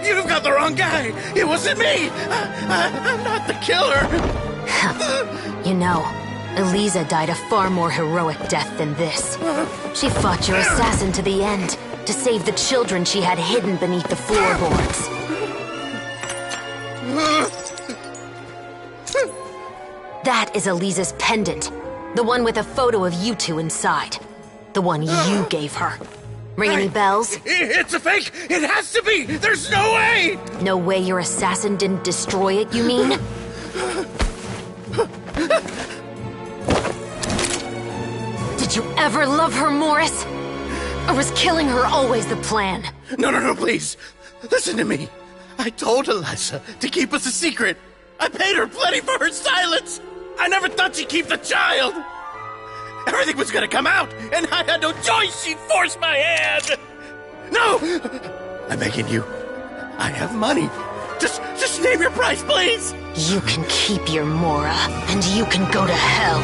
You've got the wrong guy! It wasn't me! I'm not the killer! You know, Eliza died a far more heroic death than this. She fought your assassin to the end, to save the children she had hidden beneath the floorboards. That is Eliza's pendant. The one with a photo of you two inside. The one you gave her. Ring any bells? It's a fake! It has to be! There's no way! No way your assassin didn't destroy it, you mean? Did you ever love her, Morris? Or was killing her always the plan? No, please. Listen to me. I told Eliza to keep us a secret. I paid her plenty for her silence. I never thought she'd keep the child. Everything was gonna come out, and I had no choice. She forced my hand. No! I'm begging you. I have money. Just name your price, please. You can keep your Mora, and you can go to hell.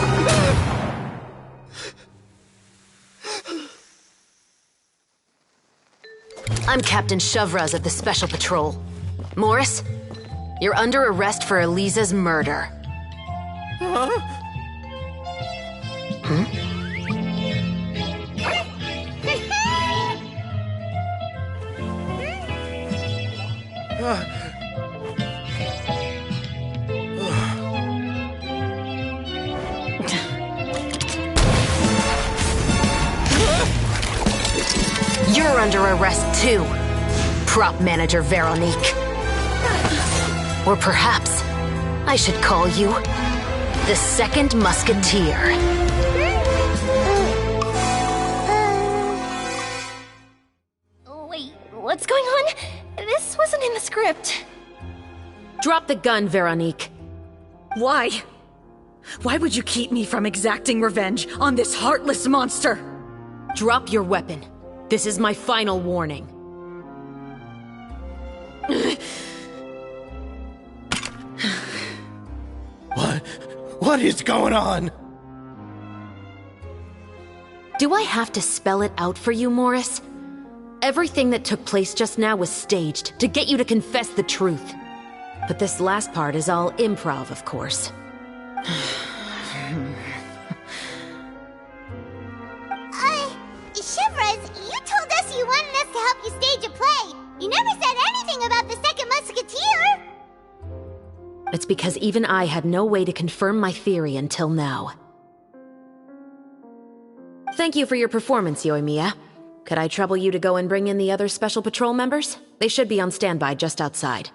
I'm Captain Shovraz of the Special Patrol. Morris, you're under arrest for Eliza's murder. Huh? You're under arrest too, prop manager Veronique. Or perhaps I should call you the Second Musketeer. Wait, what's going on? This wasn't in the script. Drop the gun, Veronique. Why? Why would you keep me from exacting revenge on this heartless monster? Drop your weapon. This is my final warning. What is going on? Do I have to spell it out for you, Morris? Everything that took place just now was staged to get you to confess the truth. But this last part is all improv, of course. Shovraz, you told us you wanted us to help you stage a play. You never said anything about the Second Musketeer. It's because even I had no way to confirm my theory until now. Thank you for your performance, Yoimiya. Could I trouble you to go and bring in the other Special Patrol members? They should be on standby just outside.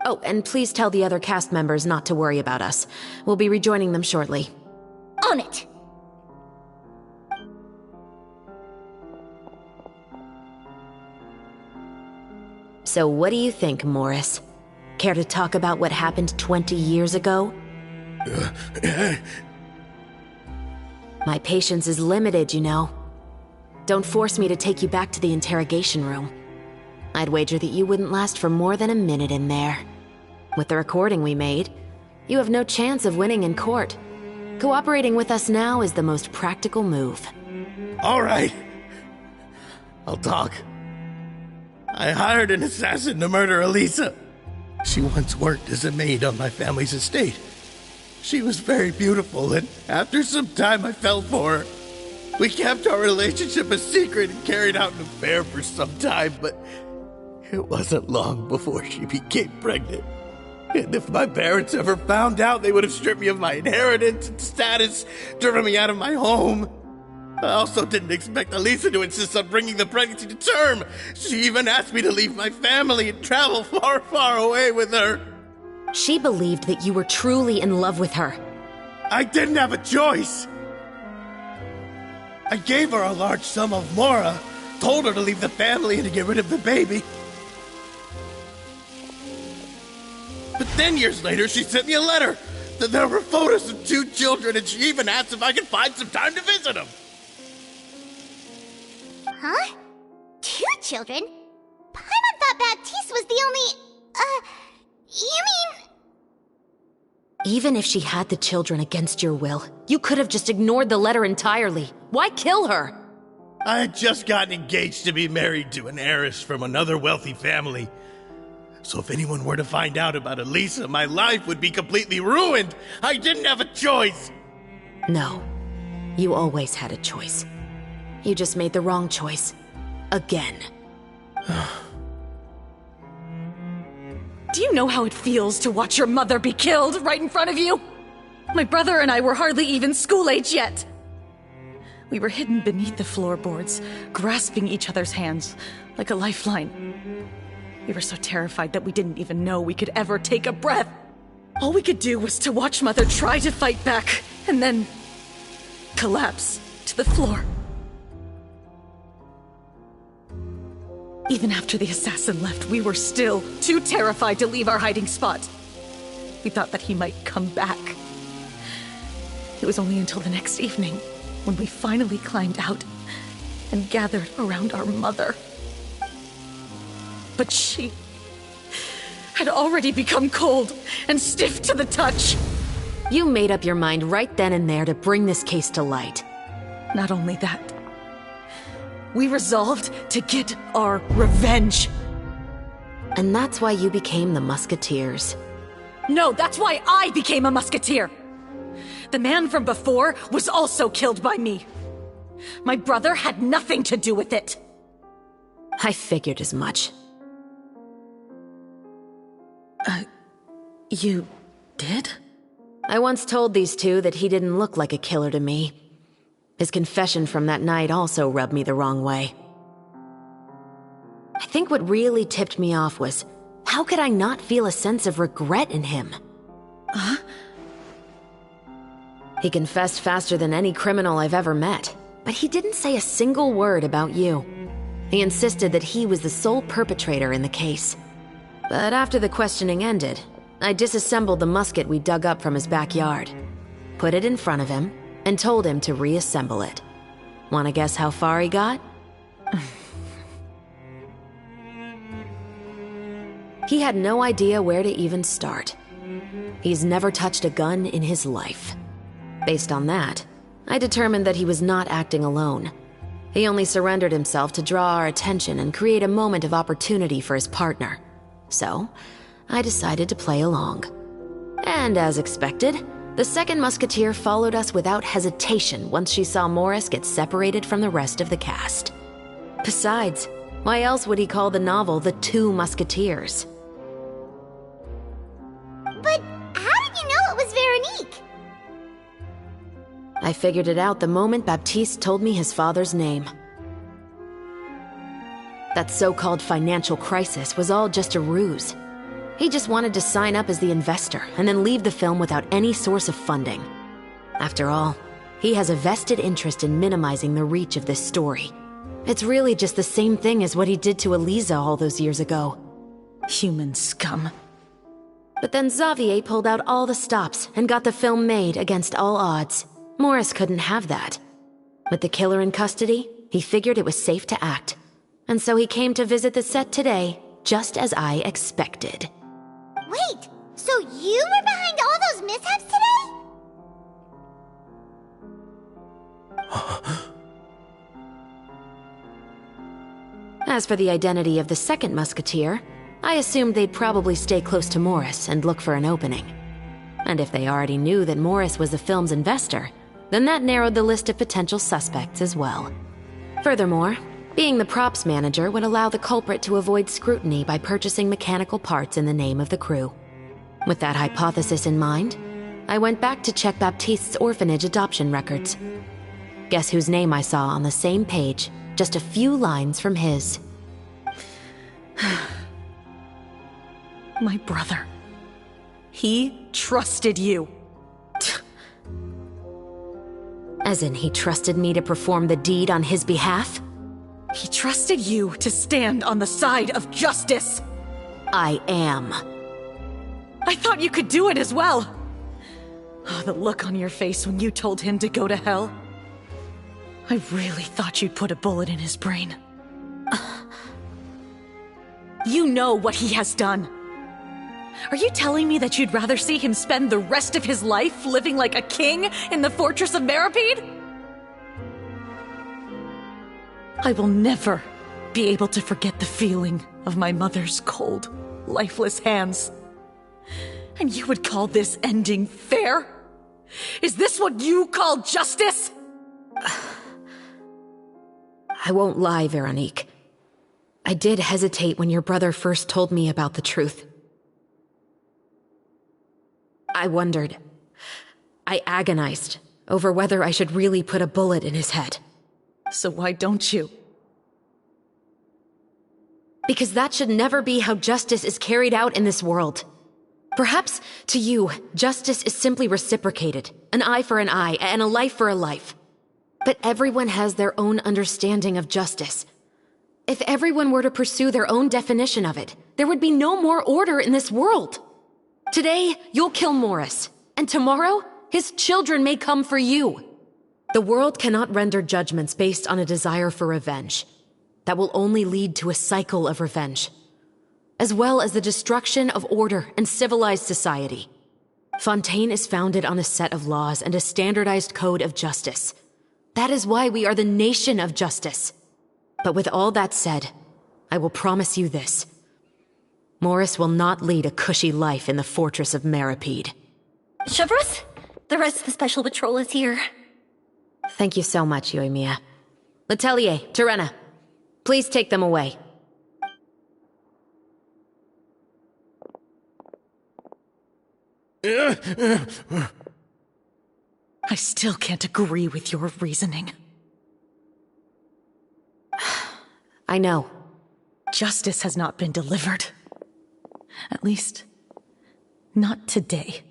Oh, and please tell the other cast members not to worry about us. We'll be rejoining them shortly. On it! So what do you think, Morris? Care to talk about what happened 20 years ago? My patience is limited, you know. Don't force me to take you back to the interrogation room. I'd wager that you wouldn't last for more than a minute in there. With the recording we made, you have no chance of winning in court. Cooperating with us now is the most practical move. All right. I'll talk. I hired an assassin to murder Eliza. She once worked as a maid on my family's estate. She was very beautiful, and after some time I fell for her. We kept our relationship a secret and carried out an affair for some time, but it wasn't long before she became pregnant. And if my parents ever found out, they would have stripped me of my inheritance and status, driven me out of my home. I also didn't expect Eliza to insist on bringing the pregnancy to term. She even asked me to leave my family and travel far, far away with her. She believed that you were truly in love with her. I didn't have a choice. I gave her a large sum of Mora, told her to leave the family and to get rid of the baby. But then years later, she sent me a letter. There were photos of 2 children, and she even asked if I could find some time to visit them. Huh? 2 children? Paimon thought Baptiste was the only... You mean... Even if she had the children against your will, you could have just ignored the letter entirely. Why kill her? I had just gotten engaged to be married to an heiress from another wealthy family. So if anyone were to find out about Elisa, my life would be completely ruined. I didn't have a choice. No. You always had a choice. You just made the wrong choice. Again. Do you know how it feels to watch your mother be killed right in front of you? My brother and I were hardly even school age yet. We were hidden beneath the floorboards, grasping each other's hands like a lifeline. We were so terrified that we didn't even know we could ever take a breath. All we could do was to watch Mother try to fight back, and then collapse to the floor. Even after the assassin left, we were still too terrified to leave our hiding spot. We thought that he might come back. It was only until the next evening when we finally climbed out and gathered around our mother. But she had already become cold and stiff to the touch. You made up your mind right then and there to bring this case to light. Not only that, we resolved to get our revenge. And that's why you became the Musketeers. No, that's why I became a Musketeer. The man from before was also killed by me. My brother had nothing to do with it. I figured as much. You did? I once told these two that he didn't look like a killer to me. His confession from that night also rubbed me the wrong way. I think what really tipped me off was, how could I not feel a sense of regret in him? Huh? He confessed faster than any criminal I've ever met, but he didn't say a single word about you. He insisted that he was the sole perpetrator in the case. But after the questioning ended, I disassembled the musket we dug up from his backyard, put it in front of him, and told him to reassemble it. Wanna guess how far he got? He had no idea where to even start. He's never touched a gun in his life. Based on that, I determined that he was not acting alone. He only surrendered himself to draw our attention and create a moment of opportunity for his partner. So, I decided to play along. And as expected, the second musketeer followed us without hesitation once she saw Morris get separated from the rest of the cast. Besides, why else would he call the novel The Two Musketeers? But how did you know it was Veronique? I figured it out the moment Baptiste told me his father's name. That so-called financial crisis was all just a ruse. He just wanted to sign up as the investor and then leave the film without any source of funding. After all, he has a vested interest in minimizing the reach of this story. It's really just the same thing as what he did to Elisa all those years ago. Human scum. But then Xavier pulled out all the stops and got the film made against all odds. Morris couldn't have that. With the killer in custody, he figured it was safe to act. And so he came to visit the set today, just as I expected. Wait, so you were behind all those mishaps today? As for the identity of the second musketeer, I assumed they'd probably stay close to Morris and look for an opening. And if they already knew that Morris was the film's investor, then that narrowed the list of potential suspects as well. Furthermore, being the props manager would allow the culprit to avoid scrutiny by purchasing mechanical parts in the name of the crew. With that hypothesis in mind, I went back to check Baptiste's orphanage adoption records. Guess whose name I saw on the same page, just a few lines from his. My brother. He trusted you. As in, he trusted me to perform the deed on his behalf? He trusted you to stand on the side of justice. I am. I thought you could do it as well. Oh, the look on your face when you told him to go to hell. I really thought you'd put a bullet in his brain. You know what he has done. Are you telling me that you'd rather see him spend the rest of his life living like a king in the fortress of Meripede? I will never be able to forget the feeling of my mother's cold, lifeless hands. And you would call this ending fair? Is this what you call justice? I won't lie, Veronique. I did hesitate when your brother first told me about the truth. I wondered. I agonized over whether I should really put a bullet in his head. So why don't you? Because that should never be how justice is carried out in this world. Perhaps, to you, justice is simply reciprocated. An eye for an eye, and a life for a life. But everyone has their own understanding of justice. If everyone were to pursue their own definition of it, there would be no more order in this world. Today, you'll kill Morris, and tomorrow, his children may come for you. The world cannot render judgments based on a desire for revenge. That will only lead to a cycle of revenge, as well as the destruction of order and civilized society. Fontaine is founded on a set of laws and a standardized code of justice. That is why we are the nation of justice. But with all that said, I will promise you this. Morris will not lead a cushy life in the fortress of Meripede. Chevreuse, the rest of the special patrol is here. Thank you so much, Yoimiya. Letelier, Terena, please take them away. I still can't agree with your reasoning. I know. Justice has not been delivered. At least, not today.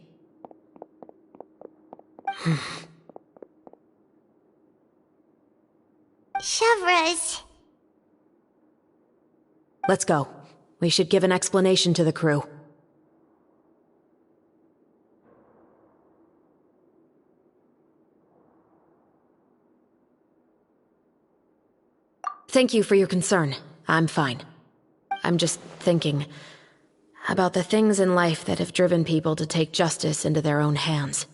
Chevreuse. Let's go. We should give an explanation to the crew. Thank you for your concern. I'm fine. I'm just thinking about the things in life that have driven people to take justice into their own hands.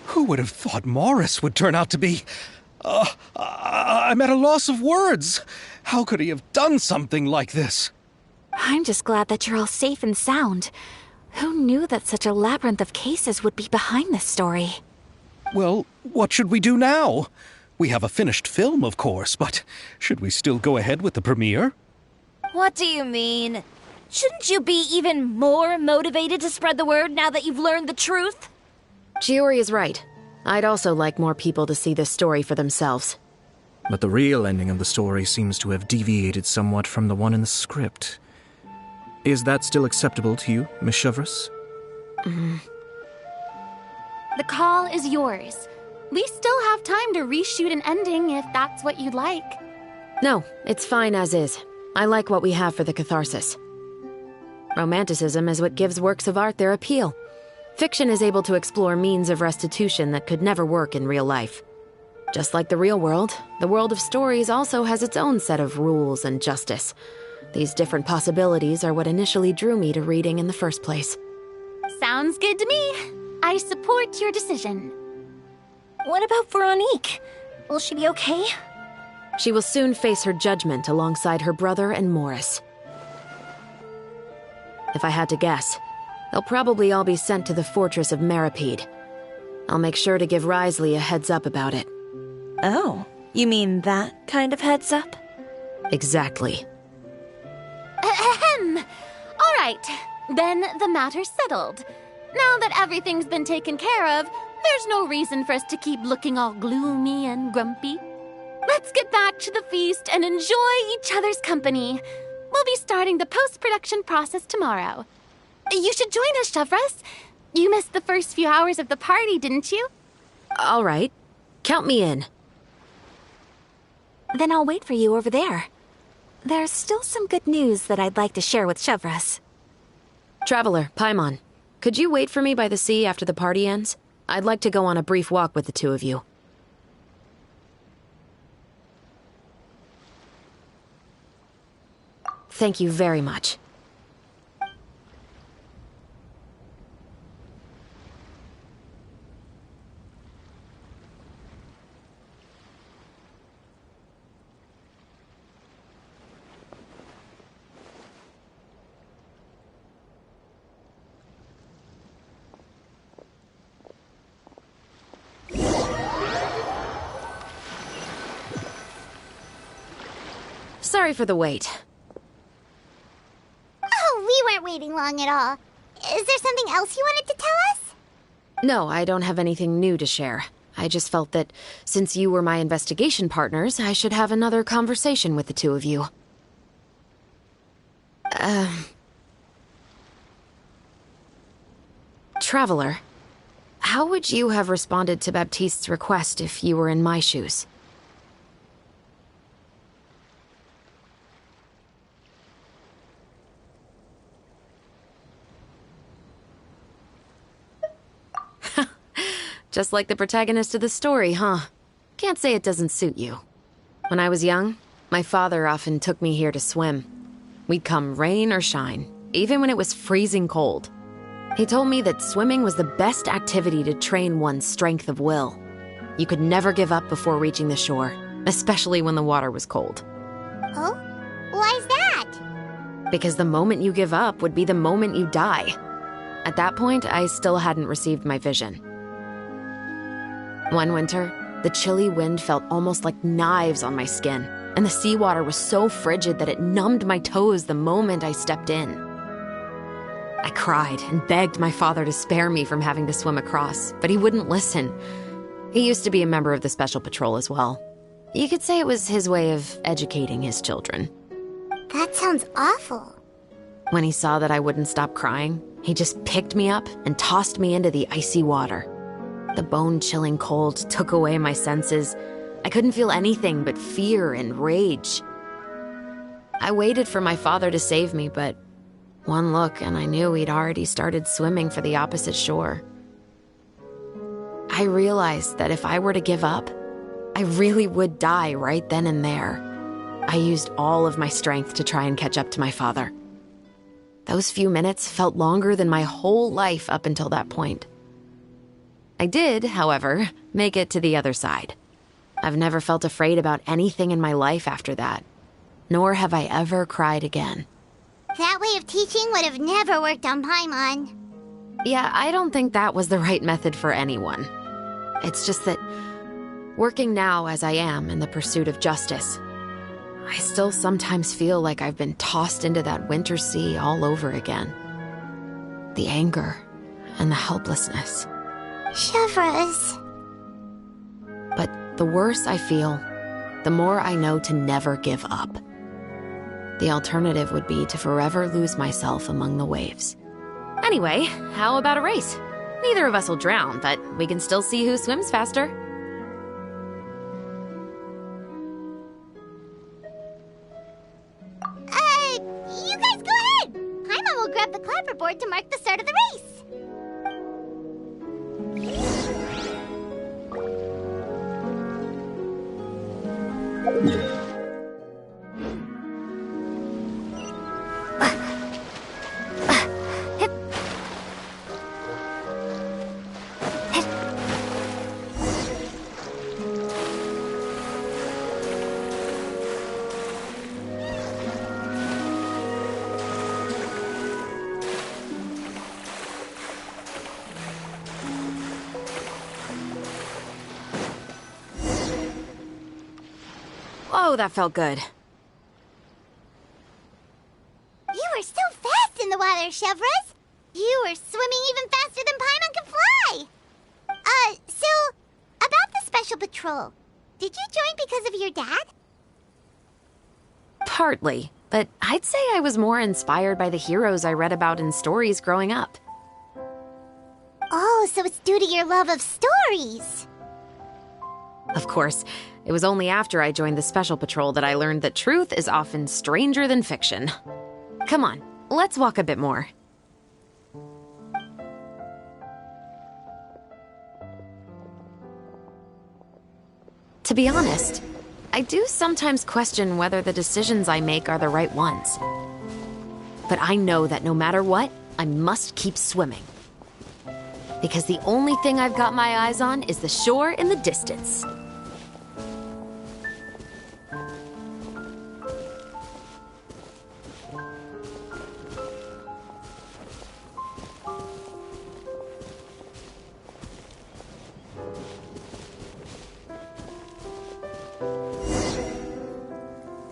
Who would have thought Morris would turn out to be... I'm at a loss of words. How could he have done something like this? I'm just glad that you're all safe and sound. Who knew that such a labyrinth of cases would be behind this story? Well, what should we do now? We have a finished film, of course, but should we still go ahead with the premiere? What do you mean? Shouldn't you be even more motivated to spread the word now that you've learned the truth? Chiori is right. I'd also like more people to see this story for themselves. But the real ending of the story seems to have deviated somewhat from the one in the script. Is that still acceptable to you, Miss Chevreuse? The call is yours. We still have time to reshoot an ending if that's what you'd like. No, it's fine as is. I like what we have for the catharsis. Romanticism is what gives works of art their appeal. Fiction is able to explore means of restitution that could never work in real life. Just like the real world, the world of stories also has its own set of rules and justice. These different possibilities are what initially drew me to reading in the first place. Sounds good to me. I support your decision. What about Veronique? Will she be okay? She will soon face her judgment alongside her brother and Morris. If I had to guess, they'll probably all be sent to the fortress of Meripede. I'll make sure to give Risley a heads up about it. Oh, you mean that kind of heads up? Exactly. Ahem. All right, then the matter's settled. Now that everything's been taken care of, there's no reason for us to keep looking all gloomy and grumpy. Let's get back to the feast and enjoy each other's company. We'll be starting the post-production process tomorrow. You should join us, Chevreuse. You missed the first few hours of the party, didn't you? All right. Count me in. Then I'll wait for you over there. There's still some good news that I'd like to share with Chevreuse. Traveler, Paimon, could you wait for me by the sea after the party ends? I'd like to go on a brief walk with the two of you. Thank you very much. Sorry for the wait. Oh, we weren't waiting long at all. Is there something else you wanted to tell us? No, I don't have anything new to share. I just felt that since you were my investigation partners, I should have another conversation with the two of you. Traveler, how would you have responded to Baptiste's request if you were in my shoes? Just like the protagonist of the story, huh? Can't say it doesn't suit you. When I was young, my father often took me here to swim. We'd come rain or shine, even when it was freezing cold. He told me that swimming was the best activity to train one's strength of will. You could never give up before reaching the shore, especially when the water was cold. Oh? Why's that? Because the moment you give up would be the moment you die. At that point, I still hadn't received my vision. One winter, the chilly wind felt almost like knives on my skin, and the seawater was so frigid that it numbed my toes the moment I stepped in. I cried and begged my father to spare me from having to swim across, but he wouldn't listen. He used to be a member of the Special Patrol as well. You could say it was his way of educating his children. That sounds awful. When he saw that I wouldn't stop crying, he just picked me up and tossed me into the icy water. The bone-chilling cold took away my senses. I couldn't feel anything but fear and rage. I waited for my father to save me, but one look and I knew he'd already started swimming for the opposite shore. I realized that if I were to give up, I really would die right then and there. I used all of my strength to try and catch up to my father. Those few minutes felt longer than my whole life up until that point. I did, however, make it to the other side. I've never felt afraid about anything in my life after that, nor have I ever cried again. That way of teaching would have never worked on Paimon. Yeah, I don't think that was the right method for anyone. It's just that, working now as I am in the pursuit of justice, I still sometimes feel like I've been tossed into that winter sea all over again. The anger and the helplessness. Chevreuse. But the worse I feel, the more I know to never give up. The alternative would be to forever lose myself among the waves. Anyway, how about a race? Neither of us will drown, but we can still see who swims faster. You guys go ahead! Paimon will grab the clapperboard to mark the start of the race. Oh, that felt good. You were so fast in the water, Chevreuse. You were swimming even faster than Paimon could fly. So, about the Special Patrol, did you join because of your dad? Partly, but I'd say I was more inspired by the heroes I read about in stories growing up. Oh, so it's due to your love of stories. Of course, it was only after I joined the Special Patrol that I learned that truth is often stranger than fiction. Come on, let's walk a bit more. To be honest, I do sometimes question whether the decisions I make are the right ones. But I know that no matter what, I must keep swimming. Because the only thing I've got my eyes on is the shore in the distance.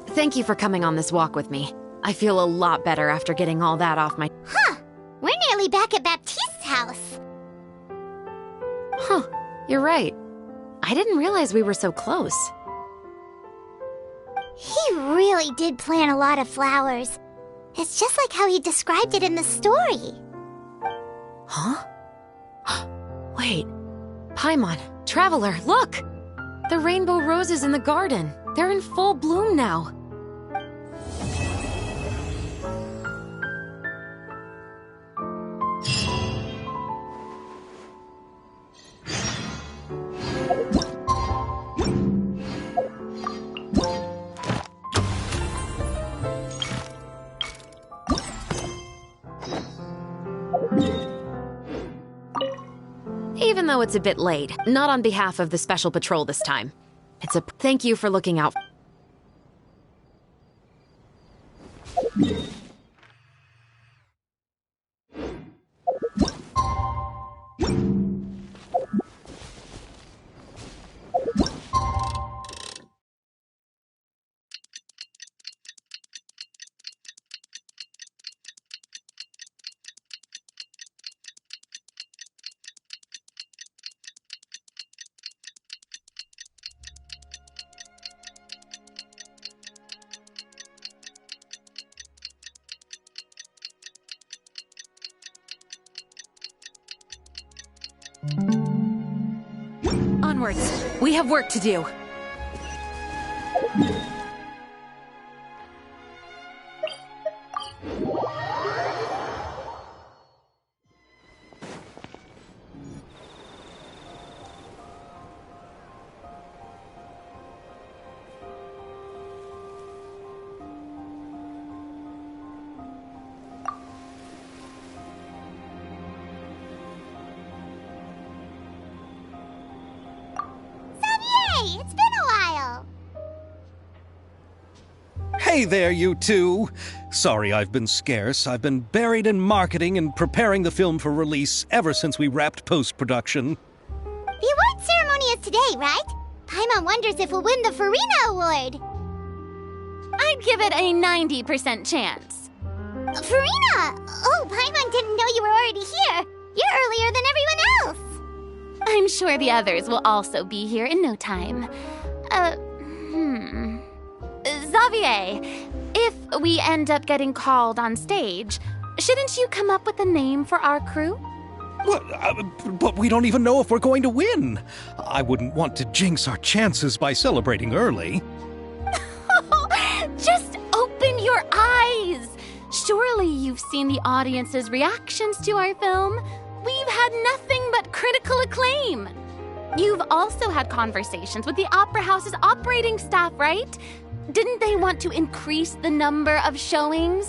Thank you for coming on this walk with me. I feel a lot better after getting all that off my... Huh. We're nearly back at Baptiste's house. Huh. You're right. I didn't realize we were so close. He really did plant a lot of flowers. It's just like how he described it in the story. Huh? Wait. Paimon, Traveler, look! The rainbow roses in the garden. They're in full bloom now. Even though it's a bit late, not on behalf of the Special Patrol this time. It's a thank you for looking out. Onwards. We have work to do. It's been a while. Hey there, you two. Sorry I've been scarce. I've been buried in marketing and preparing the film for release ever since we wrapped post-production. The award ceremony is today, right? Paimon wonders if we'll win the Farina Award. I'd give it a 90% chance. Farina! Oh, Paimon didn't know you were already here. You're earlier than everyone else. I'm sure the others will also be here in no time. Xavier, if we end up getting called on stage, shouldn't you come up with a name for our crew? But we don't even know if we're going to win. I wouldn't want to jinx our chances by celebrating early. Just open your eyes! Surely you've seen the audience's reactions to our film. We've had nothing but critical acclaim. You've also had conversations with the Opera House's operating staff, right? Didn't they want to increase the number of showings?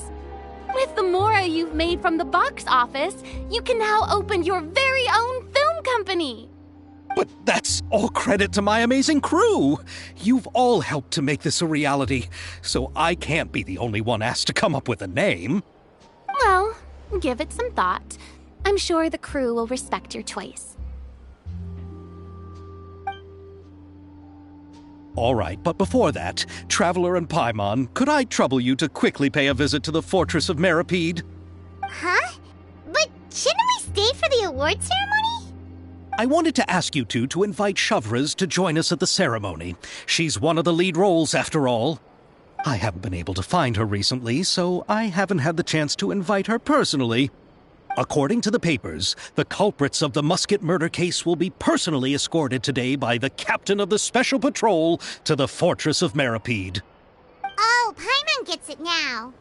With the mora you've made from the box office, you can now open your very own film company. But that's all credit to my amazing crew. You've all helped to make this a reality, so I can't be the only one asked to come up with a name. Well, give it some thought. I'm sure the crew will respect your choice. All right, but before that, Traveler and Paimon, could I trouble you to quickly pay a visit to the Fortress of Meripede? Huh? But shouldn't we stay for the award ceremony? I wanted to ask you two to invite Shavraz to join us at the ceremony. She's one of the lead roles, after all. I haven't been able to find her recently, so I haven't had the chance to invite her personally. According to the papers, the culprits of the Musket murder case will be personally escorted today by the captain of the Special Patrol to the Fortress of Meripede. Oh, Paimon gets it now.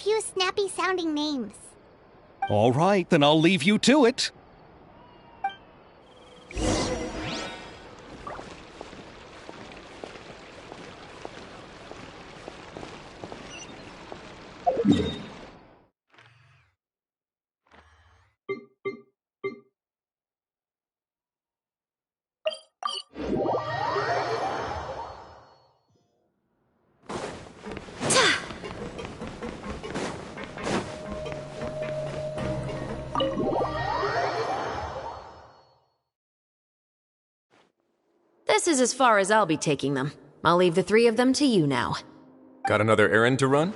few snappy-sounding names. All right, then I'll leave you to it. This is as far as I'll be taking them. I'll leave the three of them to you now. Got another errand to run?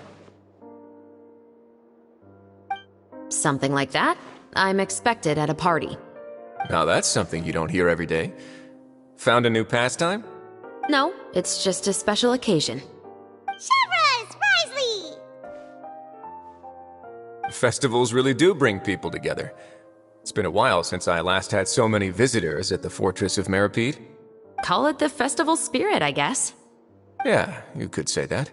Something like that. I'm expected at a party. Now that's something you don't hear every day. Found a new pastime? No, it's just a special occasion. Shavras! Risley! Festivals really do bring people together. It's been a while since I last had so many visitors at the Fortress of Meripede. Call it the festival spirit, I guess. Yeah, you could say that.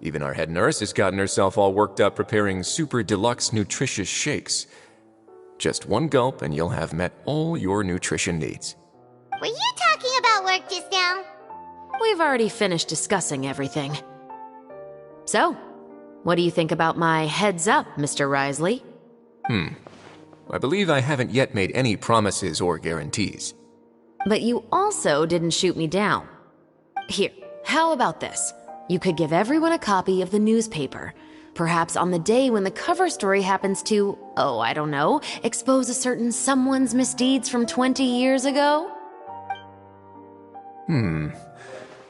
Even our head nurse has gotten herself all worked up preparing super deluxe nutritious shakes. Just one gulp and you'll have met all your nutrition needs. Were you talking about work just now? We've already finished discussing everything. So, what do you think about my heads up, Mr. Risley? I believe I haven't yet made any promises or guarantees. But you also didn't shoot me down. Here, how about this? You could give everyone a copy of the newspaper. Perhaps on the day when the cover story happens to, oh, I don't know, expose a certain someone's misdeeds from 20 years ago?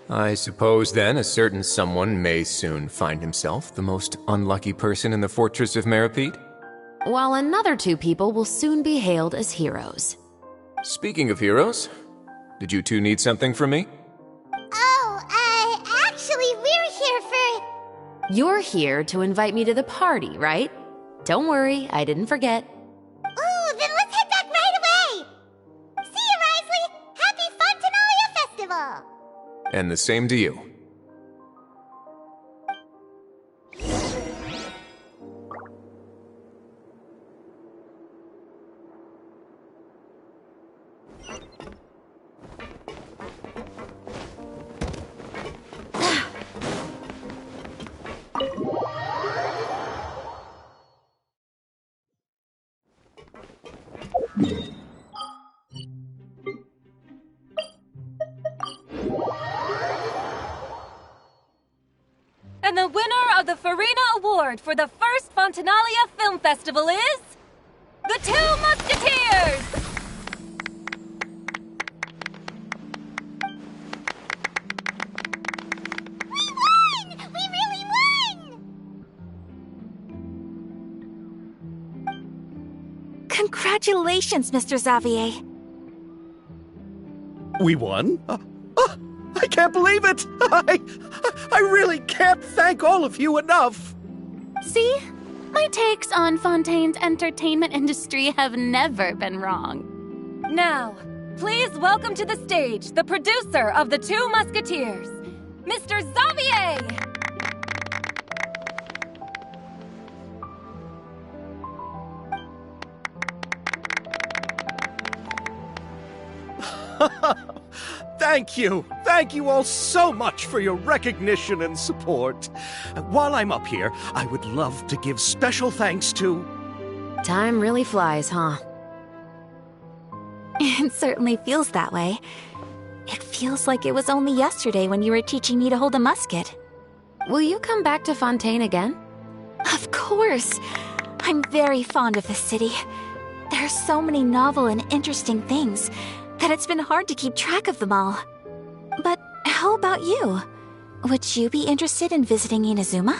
I suppose then a certain someone may soon find himself the most unlucky person in the Fortress of Meripede? While another two people will soon be hailed as heroes. Speaking of heroes, did you two need something from me? Actually, we're here for... You're here to invite me to the party, right? Don't worry, I didn't forget. Ooh, then let's head back right away! See you, Risley! Happy Fontanalia Festival! And the same to you. And the winner of the Farina Award for the first Fontanalia Film Festival is... The Two Musketeers! We won! We really won! Congratulations, Mr. Xavier. We won? I can't believe it! I really can't thank all of you enough! See? My takes on Fontaine's entertainment industry have never been wrong. Now, please welcome to the stage the producer of The Two Musketeers, Mr. Xavier! Thank you! Thank you all so much for your recognition and support. While I'm up here, I would love to give special thanks to... Time really flies, huh? It certainly feels that way. It feels like it was only yesterday when you were teaching me to hold a musket. Will you come back to Fontaine again? Of course! I'm very fond of this city. There are so many novel and interesting things that it's been hard to keep track of them all. But how about you? Would you be interested in visiting Inazuma?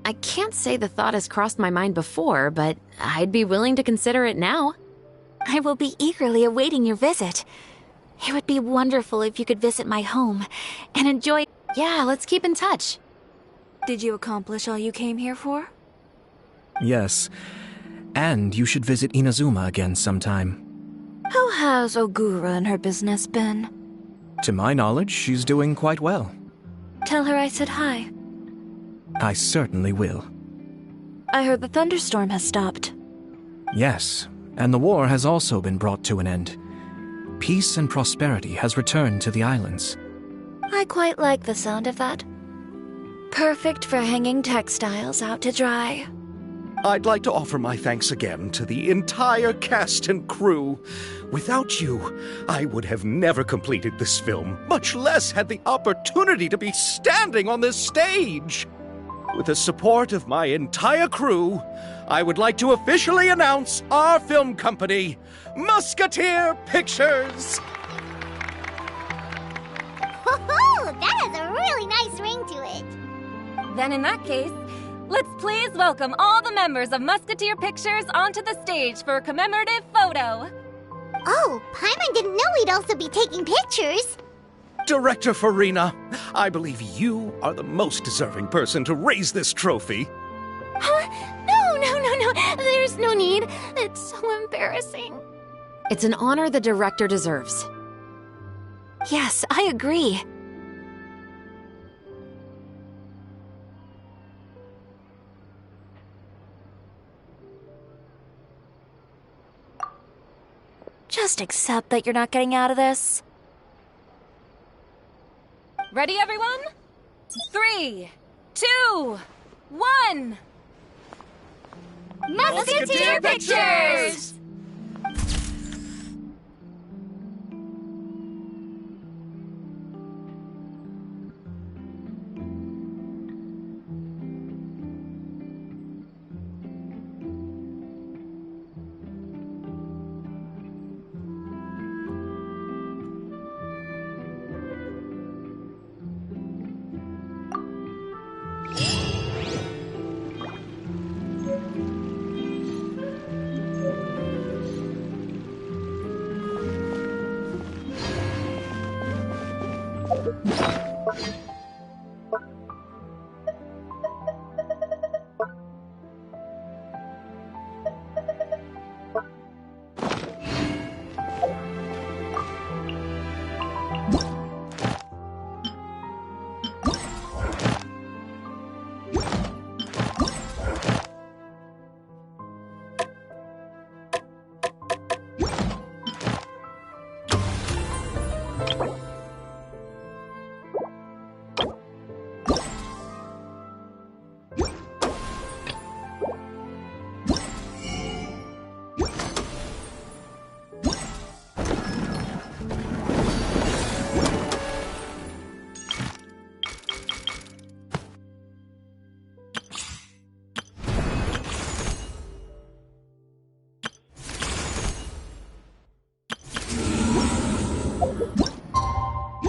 I can't say the thought has crossed my mind before, but I'd be willing to consider it now. I will be eagerly awaiting your visit. It would be wonderful if you could visit my home and enjoy... Yeah, let's keep in touch. Did you accomplish all you came here for? Yes. And you should visit Inazuma again sometime. How has Ogura and her business been? To my knowledge, she's doing quite well. Tell her I said hi. I certainly will. I heard the thunderstorm has stopped. Yes, and the war has also been brought to an end. Peace and prosperity has returned to the islands. I quite like the sound of that. Perfect for hanging textiles out to dry. I'd like to offer my thanks again to the entire cast and crew. Without you, I would have never completed this film, much less had the opportunity to be standing on this stage. With the support of my entire crew, I would like to officially announce our film company, Musketeer Pictures. Woohoo! That has a really nice ring to it. Then in that case, let's please welcome all the members of Musketeer Pictures onto the stage for a commemorative photo. Oh, Paimon didn't know we'd also be taking pictures. Director Farina, I believe you are the most deserving person to raise this trophy. Huh? No. There's no need. It's so embarrassing. It's an honor the director deserves. Yes, I agree. Just accept that you're not getting out of this. Ready, everyone? 3, 2, 1. Musketeer Pictures!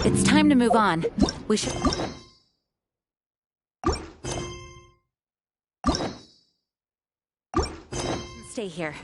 It's time to move on. We should... Stay here.